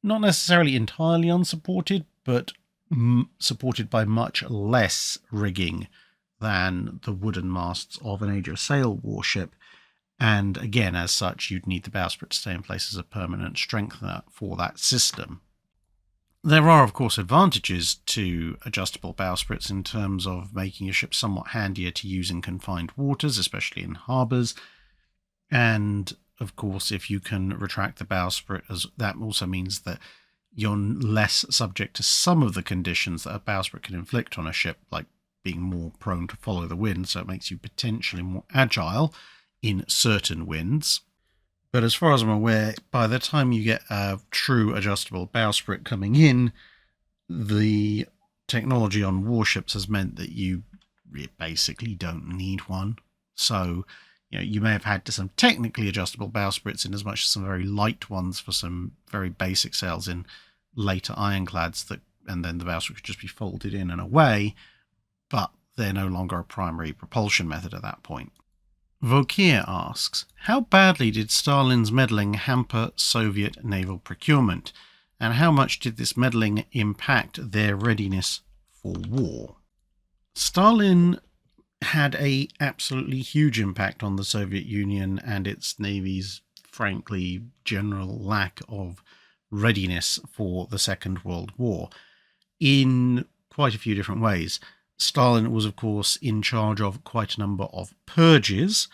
not necessarily entirely unsupported, but supported by much less rigging than the wooden masts of an Age of Sail warship. And again, as such, you'd need the bowsprit to stay in place as a permanent strengthener for that system. There are, of course, advantages to adjustable bowsprits in terms of making a ship somewhat handier to use in confined waters, especially in harbours. And, of course, if you can retract the bowsprit, that also means that you're less subject to some of the conditions that a bowsprit can inflict on a ship, like being more prone to follow the wind, so it makes you potentially more agile in certain winds. But as far as I'm aware, by the time you get a true adjustable bowsprit coming in, the technology on warships has meant that you basically don't need one. So, you may have had some technically adjustable bowsprits in as much as some very light ones for some very basic sails in later ironclads, and then the bowsprit could just be folded in and away, but they're no longer a primary propulsion method at that point. Vokir asks, how badly did Stalin's meddling hamper Soviet naval procurement, and how much did this meddling impact their readiness for war? Stalin had a absolutely huge impact on the Soviet Union and its navy's, frankly, general lack of readiness for the Second World War in quite a few different ways. Stalin was, of course, in charge of quite a number of purges,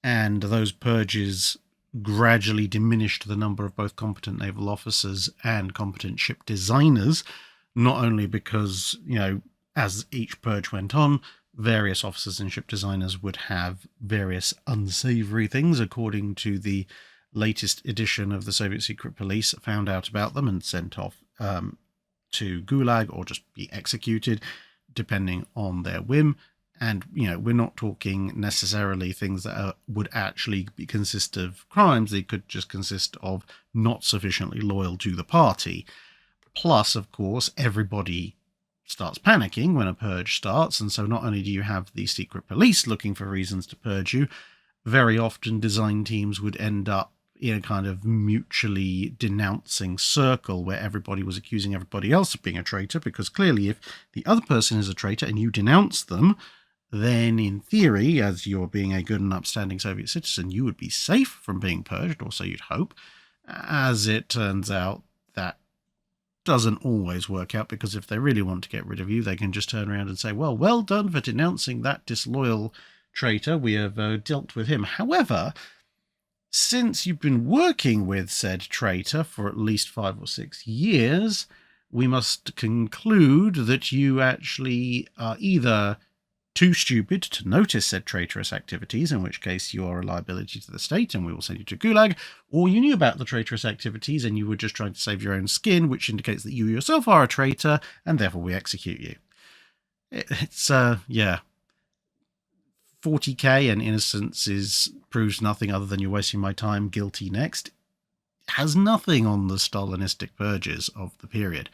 and those purges gradually diminished the number of both competent naval officers and competent ship designers, not only because, as each purge went on, various officers and ship designers would have various unsavory things, according to the latest edition of the Soviet secret police, found out about them and sent off to Gulag or just be executed, depending on their whim. And, we're not talking necessarily things that would actually consist of crimes. They could just consist of not sufficiently loyal to the party. Plus, of course, everybody starts panicking when a purge starts. And so not only do you have the secret police looking for reasons to purge you, very often design teams would end up in a kind of mutually denouncing circle where everybody was accusing everybody else of being a traitor, because clearly if the other person is a traitor and you denounce them, then in theory, as you're being a good and upstanding Soviet citizen, you would be safe from being purged, or so you'd hope. As it turns out, that doesn't always work out, because if they really want to get rid of you, they can just turn around and say, well done for denouncing that disloyal traitor. We have dealt with him. However, since you've been working with said traitor for at least 5 or 6 years, we must conclude that you actually are either too stupid to notice said traitorous activities, in which case you are a liability to the state and we will send you to Gulag, or you knew about the traitorous activities and you were just trying to save your own skin, which indicates that you yourself are a traitor and therefore we execute you. It's 40k and innocence proves nothing other than you're wasting my time, guilty next. Has nothing on the Stalinistic purges of the period.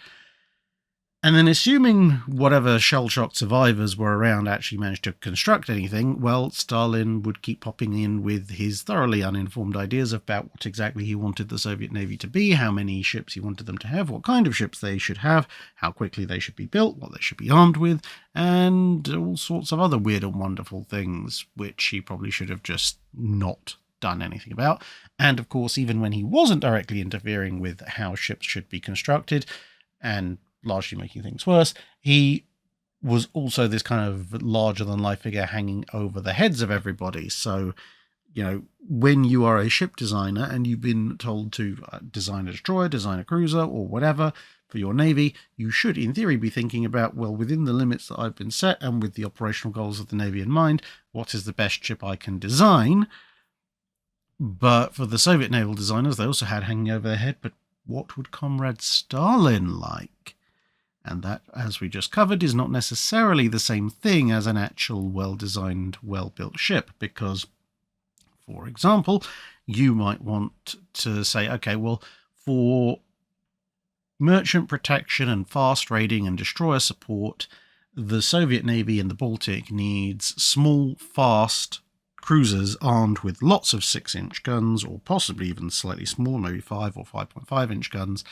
And then assuming whatever shell-shock survivors were around actually managed to construct anything, well, Stalin would keep popping in with his thoroughly uninformed ideas about what exactly he wanted the Soviet Navy to be, how many ships he wanted them to have, what kind of ships they should have, how quickly they should be built, what they should be armed with, and all sorts of other weird and wonderful things, which he probably should have just not done anything about. And of course, even when he wasn't directly interfering with how ships should be constructed, and largely making things worse, he was also this kind of larger-than-life figure hanging over the heads of everybody. So, when you are a ship designer and you've been told to design a destroyer, design a cruiser, or whatever for your navy, you should, in theory, be thinking about, well, within the limits that I've been set and with the operational goals of the navy in mind, what is the best ship I can design? But for the Soviet naval designers, they also had hanging over their head, but what would Comrade Stalin like? And that, as we just covered, is not necessarily the same thing as an actual well-designed, well-built ship, because, for example, you might want to say, okay, well, for merchant protection and fast raiding and destroyer support, the Soviet Navy in the Baltic needs small, fast cruisers armed with lots of 6-inch guns, or possibly even slightly smaller, maybe 5 or 5.5-inch guns.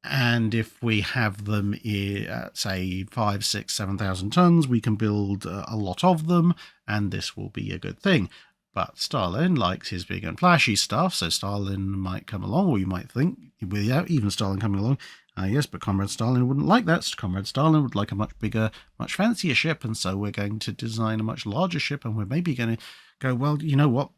And if we have them at, say, 5, 6, 7,000 tons, we can build a lot of them, and this will be a good thing. But Stalin likes his big and flashy stuff, so Stalin might come along, or you might think, without even Stalin coming along, yes, but Comrade Stalin wouldn't like that. Comrade Stalin would like a much bigger, much fancier ship, and so we're going to design a much larger ship, and we're maybe going to go, well, you know what?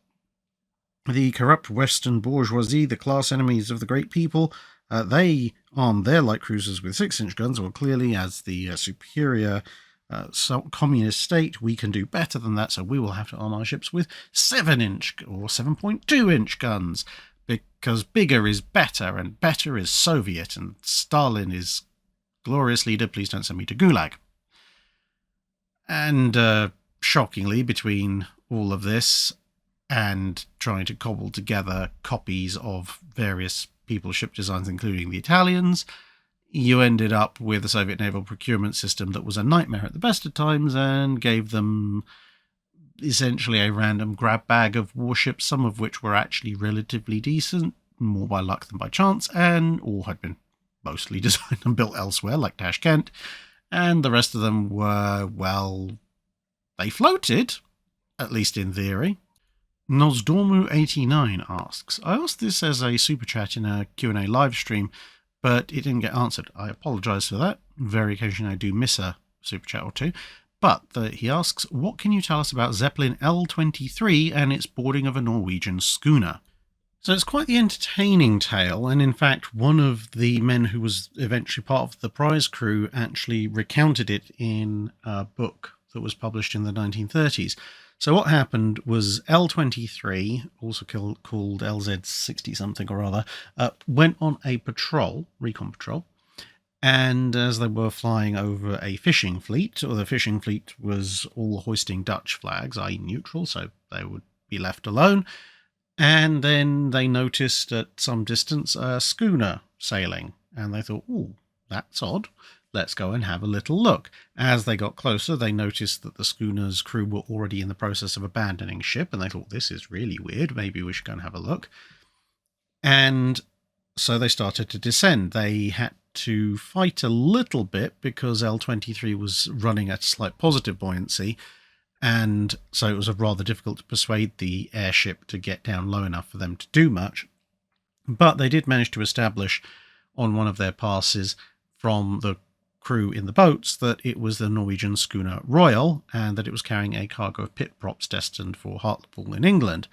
The corrupt Western bourgeoisie, the class enemies of the great people, they arm their light cruisers with 6-inch guns. Well, clearly, as the superior communist state, we can do better than that, so we will have to arm our ships with 7-inch or 7.2-inch guns, because bigger is better, and better is Soviet, and Stalin is glorious leader, please don't send me to Gulag. And shockingly, between all of this and trying to cobble together copies of various people's ship designs, including the Italians, you ended up with a Soviet naval procurement system that was a nightmare at the best of times and gave them essentially a random grab bag of warships, some of which were actually relatively decent, more by luck than by chance, and all had been mostly designed and built elsewhere, like Tashkent, and the rest of them were, well, they floated, at least in theory. Nosdormu89 asks, I asked this as a super chat in a Q&A live stream, but it didn't get answered. I apologise for that. Very occasionally I do miss a super chat or two. But he asks, what can you tell us about Zeppelin L-23 and its boarding of a Norwegian schooner? So it's quite the entertaining tale, and in fact one of the men who was eventually part of the prize crew actually recounted it in a book that was published in the 1930s. So what happened was L-23, also called LZ-60-something or other, went on a patrol, recon patrol, and as they were flying over a fishing fleet, or the fishing fleet was all hoisting Dutch flags, i.e. neutral, so they would be left alone, and then they noticed at some distance a schooner sailing, and they thought, ooh, that's odd. Let's go and have a little look. As they got closer, they noticed that the schooner's crew were already in the process of abandoning ship, and they thought, this is really weird, maybe we should go and have a look. And so they started to descend. They had to fight a little bit because L-23 was running at slight positive buoyancy, and so it was rather difficult to persuade the airship to get down low enough for them to do much. But they did manage to establish on one of their passes from the crew in the boats that it was the Norwegian schooner Royal, and that it was carrying a cargo of pit props destined for Hartlepool in England.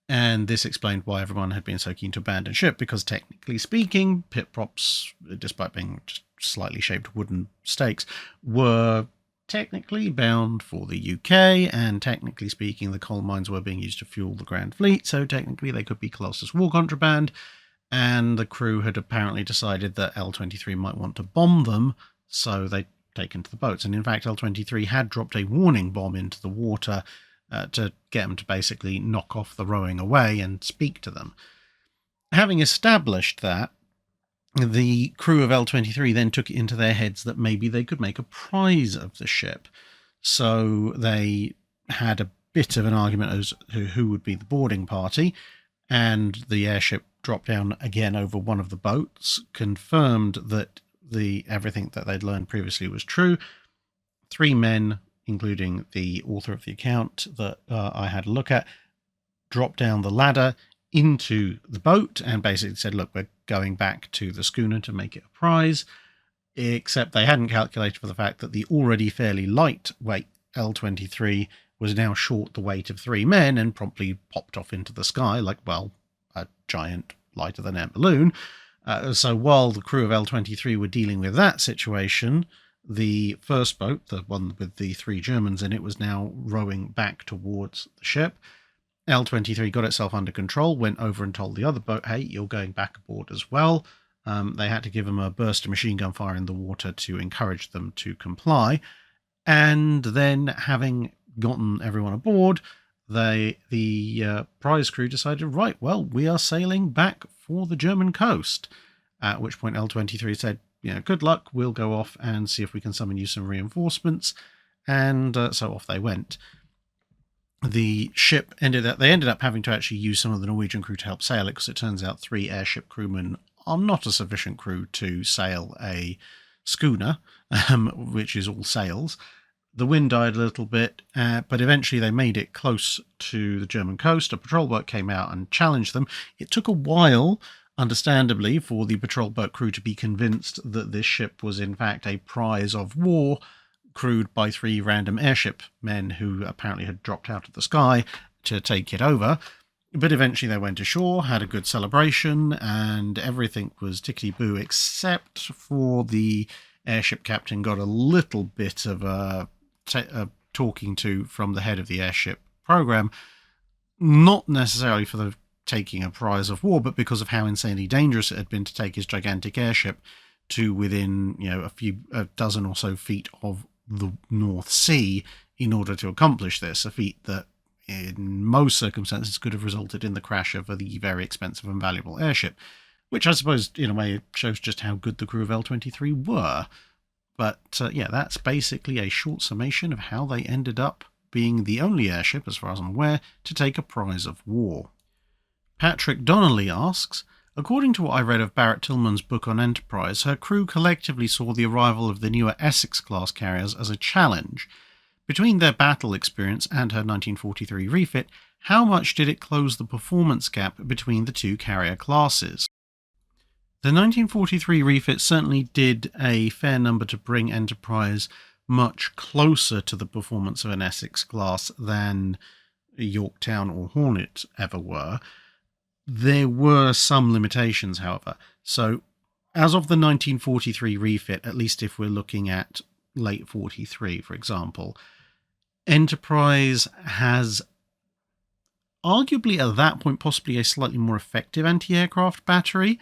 And this explained why everyone had been so keen to abandon ship, because technically speaking, pit props, despite being just slightly shaped wooden stakes, were technically bound for the UK, and technically speaking, the coal mines were being used to fuel the Grand Fleet, so technically they could be classed as war contraband. And the crew had apparently decided that L-23 might want to bomb them, so they'd taken to the boats. And in fact, L-23 had dropped a warning bomb into the water to get them to basically knock off the rowing away and speak to them. Having established that, the crew of L-23 then took it into their heads that maybe they could make a prize of the ship. So they had a bit of an argument as to who would be the boarding party, and the airship dropped down again over one of the boats, confirmed that everything that they'd learned previously was true. 3 men, including the author of the account that I had a look at, dropped down the ladder into the boat and basically said, look, we're going back to the schooner to make it a prize, except they hadn't calculated for the fact that the already fairly lightweight L-23 was now short the weight of 3 men and promptly popped off into the sky like, well, a giant lighter-than-air balloon. So while the crew of L-23 were dealing with that situation, the first boat, the one with the 3 Germans in it, was now rowing back towards the ship. L-23 got itself under control, went over and told the other boat, hey, you're going back aboard as well. They had to give them a burst of machine gun fire in the water to encourage them to comply. And then, having gotten everyone aboard, the prize crew decided, right, well, we are sailing back for the German coast. At which point L-23 said, good luck, we'll go off and see if we can summon you some reinforcements. And so off they went. the ship ended up having to actually use some of the Norwegian crew to help sail it, because it turns out 3 airship crewmen are not a sufficient crew to sail a schooner, which is all sails. The wind died a little bit, but eventually they made it close to the German coast. A patrol boat came out and challenged them. It took a while, understandably, for the patrol boat crew to be convinced that this ship was in fact a prize of war, crewed by 3 random airship men who apparently had dropped out of the sky to take it over. But eventually they went ashore, had a good celebration, and everything was tickety-boo, except for the airship captain got a little bit of a talking to from the head of the airship program, not necessarily for the taking a prize of war, but because of how insanely dangerous it had been to take his gigantic airship to within, a dozen or so feet of the North Sea in order to accomplish this, a feat that in most circumstances could have resulted in the crash of the very expensive and valuable airship, which I suppose in a way shows just how good the crew of L-23 were. But that's basically a short summation of how they ended up being the only airship, as far as I'm aware, to take a prize of war. Patrick Donnelly asks, according to what I read of Barrett Tillman's book on Enterprise, her crew collectively saw the arrival of the newer Essex-class carriers as a challenge. Between their battle experience and her 1943 refit, how much did it close the performance gap between the 2 carrier classes? The 1943 refit certainly did a fair number to bring Enterprise much closer to the performance of an Essex-class than Yorktown or Hornet ever were. There were some limitations, however. So, as of the 1943 refit, at least if we're looking at late 43, for example, Enterprise has arguably at that point possibly a slightly more effective anti-aircraft battery.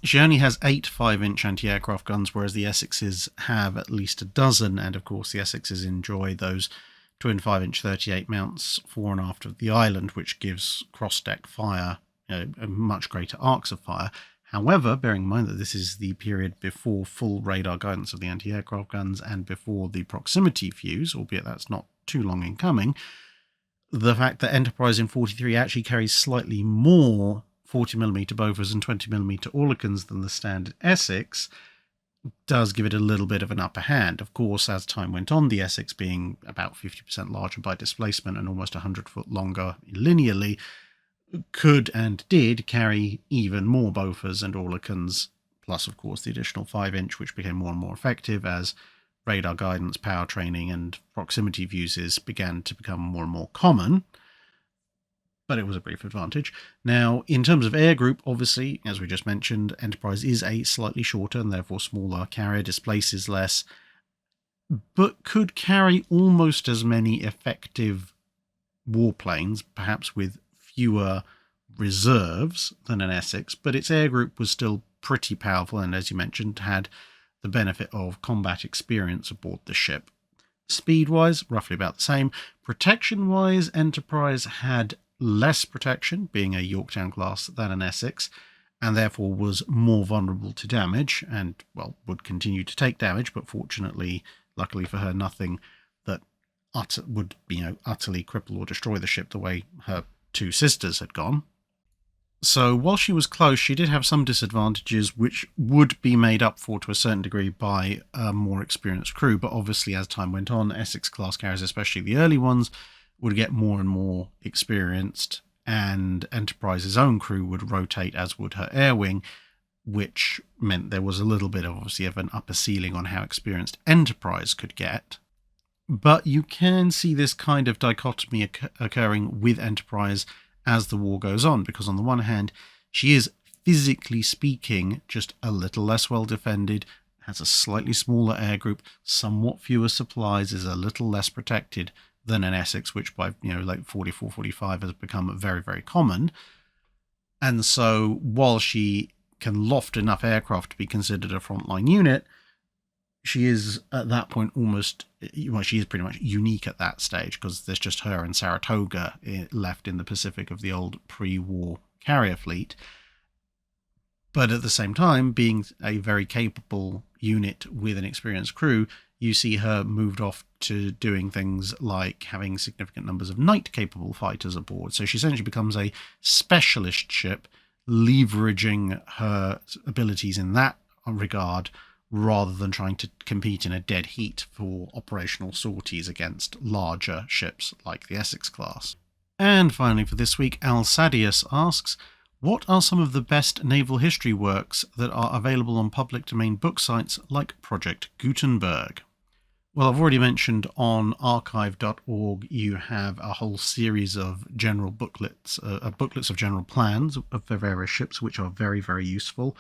She only has 8 5-inch anti-aircraft guns, whereas the Essexes have at least a dozen, and of course the Essexes enjoy those twin 5-inch 38 mounts fore and aft of the island, which gives cross-deck fire a much greater arcs of fire. However, bearing in mind that this is the period before full radar guidance of the anti-aircraft guns and before the proximity fuse, albeit that's not too long in coming, the fact that Enterprise in 43 actually carries slightly more 40mm Bofors and 20mm Oerlikons than the standard Essex does give it a little bit of an upper hand. Of course, as time went on, the Essex being about 50% larger by displacement and almost 100 foot longer linearly, could and did carry even more Bofors and Oerlikons, plus of course the additional 5-inch, which became more and more effective as radar guidance, power training and proximity fuses began to become more and more common. But it was a brief advantage. Now, in terms of air group, obviously, as we just mentioned, Enterprise is a slightly shorter and therefore smaller carrier, displaces less, but could carry almost as many effective warplanes, perhaps with fewer reserves than an Essex, but its air group was still pretty powerful and, as you mentioned, had the benefit of combat experience aboard the ship. Speed-wise, roughly about the same. Protection-wise, Enterprise had less protection, being a Yorktown class, than an Essex, and therefore was more vulnerable to damage and, well, would continue to take damage, but fortunately, luckily for her, nothing that would, utterly cripple or destroy the ship the way her 2 sisters had gone. So while she was close, she did have some disadvantages which would be made up for to a certain degree by a more experienced crew, but obviously as time went on, Essex class carriers, especially the early ones, would get more and more experienced, and Enterprise's own crew would rotate, as would her air wing, which meant there was a little bit of, obviously, of an upper ceiling on how experienced Enterprise could get. But you can see this kind of dichotomy occurring with Enterprise as the war goes on, because on the one hand, she is, physically speaking, just a little less well defended, has a slightly smaller air group, somewhat fewer supplies, is a little less protected than an Essex, which by like 44, 45 has become very, very common. And so while she can loft enough aircraft to be considered a frontline unit, she is at that point she is pretty much unique at that stage, because there's just her and Saratoga left in the Pacific of the old pre-war carrier fleet. But at the same time, being a very capable unit with an experienced crew, you see her moved off to doing things like having significant numbers of night-capable fighters aboard. So she essentially becomes a specialist ship, leveraging her abilities in that regard, rather than trying to compete in a dead heat for operational sorties against larger ships like the Essex class. And finally for this week, Alsadius asks, what are some of the best naval history works that are available on public domain book sites like Project Gutenberg? Well, I've already mentioned on archive.org you have a whole series of general booklets, booklets of general plans of the various ships, which are very, very useful.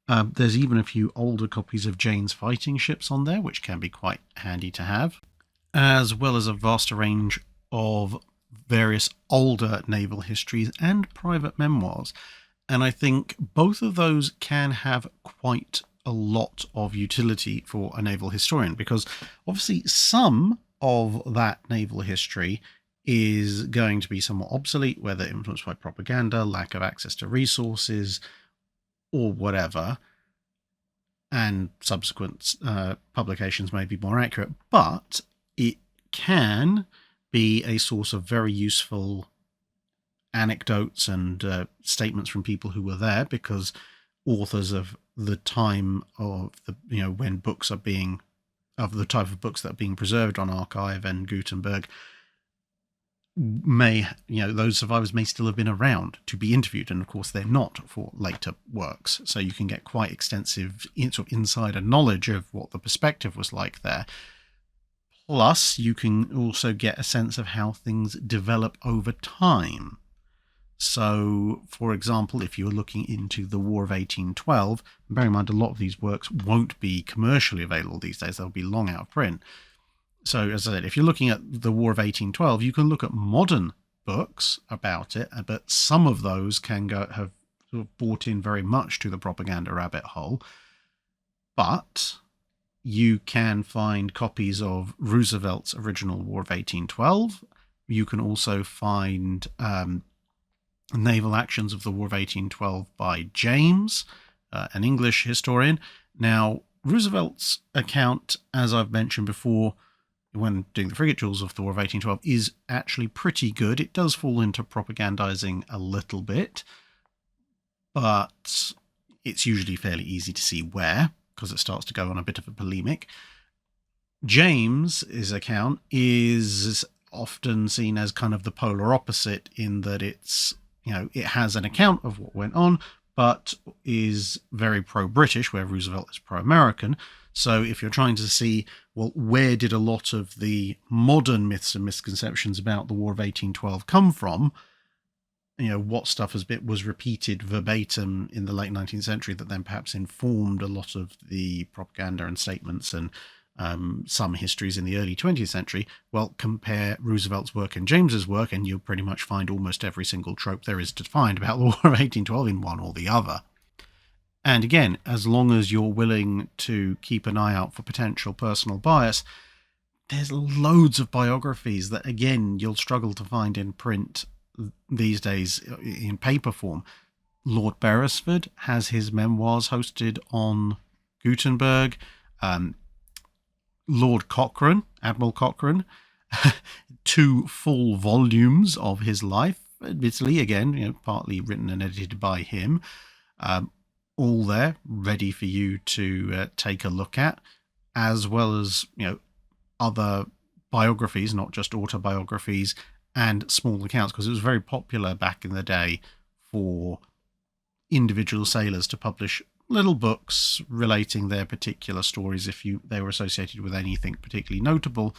There's even a few older copies of Jane's fighting ships on there, which can be quite handy to have, as well as a vast range of various older naval histories and private memoirs. And I think both of those can have quite a lot of utility for a naval historian, because obviously some of that naval history is going to be somewhat obsolete, whether influenced by propaganda, lack of access to resources, or whatever, and subsequent publications may be more accurate, but it can be a source of very useful anecdotes and statements from people who were there, because authors of the time of the, when books are being, of the type of books that are being preserved on Archive and Gutenberg, may, those survivors may still have been around to be interviewed, and of course they're not for later works, so you can get quite extensive sort of insider knowledge of what the perspective was like there. Plus you can also get a sense of how things develop over time. So, for example, if you're looking into the War of 1812, bear in mind a lot of these works won't be commercially available these days, they'll be long out of print. So, as I said, if you're looking at the War of 1812, you can look at modern books about it, but some of those can have sort of bought in very much to the propaganda rabbit hole. But you can find copies of Roosevelt's original War of 1812. You can also find naval actions of the War of 1812 by James, an English historian. Now, Roosevelt's account, as I've mentioned before, when doing the frigate duels of the War of 1812, is actually pretty good. It does fall into propagandizing a little bit, but it's usually fairly easy to see where, because it starts to go on a bit of a polemic. James's account is often seen as kind of the polar opposite, in that it's, it has an account of what went on, but is very pro-British, where Roosevelt is pro-American. So if you're trying to see, well, where did a lot of the modern myths and misconceptions about the War of 1812 come from, what stuff was repeated verbatim in the late 19th century that then perhaps informed a lot of the propaganda and statements and some histories in the early 20th century, well, compare Roosevelt's work and James's work, and you'll pretty much find almost every single trope there is to find about the War of 1812 in one or the other. And again, as long as you're willing to keep an eye out for potential personal bias, there's loads of biographies that, again, you'll struggle to find in print these days in paper form. Lord Beresford has his memoirs hosted on Gutenberg. Lord Cochrane, Admiral Cochrane, 2 full volumes of his life, admittedly, again, partly written and edited by him, all there, ready for you to take a look at, as well as, other biographies, not just autobiographies, and small accounts, because it was very popular back in the day for individual sailors to publish little books relating their particular stories if they were associated with anything particularly notable,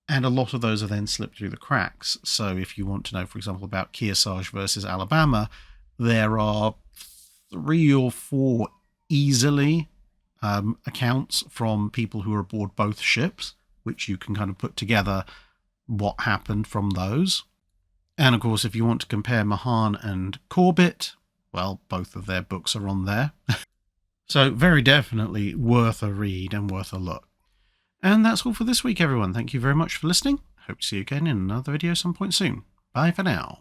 and a lot of those are then slipped through the cracks. So if you want to know, for example, about Kearsarge versus Alabama, there are 3 or 4 easily accounts from people who are aboard both ships, which you can kind of put together what happened from those. And of course, if you want to compare Mahan and Corbett, well, both of their books are on there. So very definitely worth a read and worth a look. And that's all for this week, everyone. Thank you very much for listening. Hope to see you again in another video some point soon. Bye for now.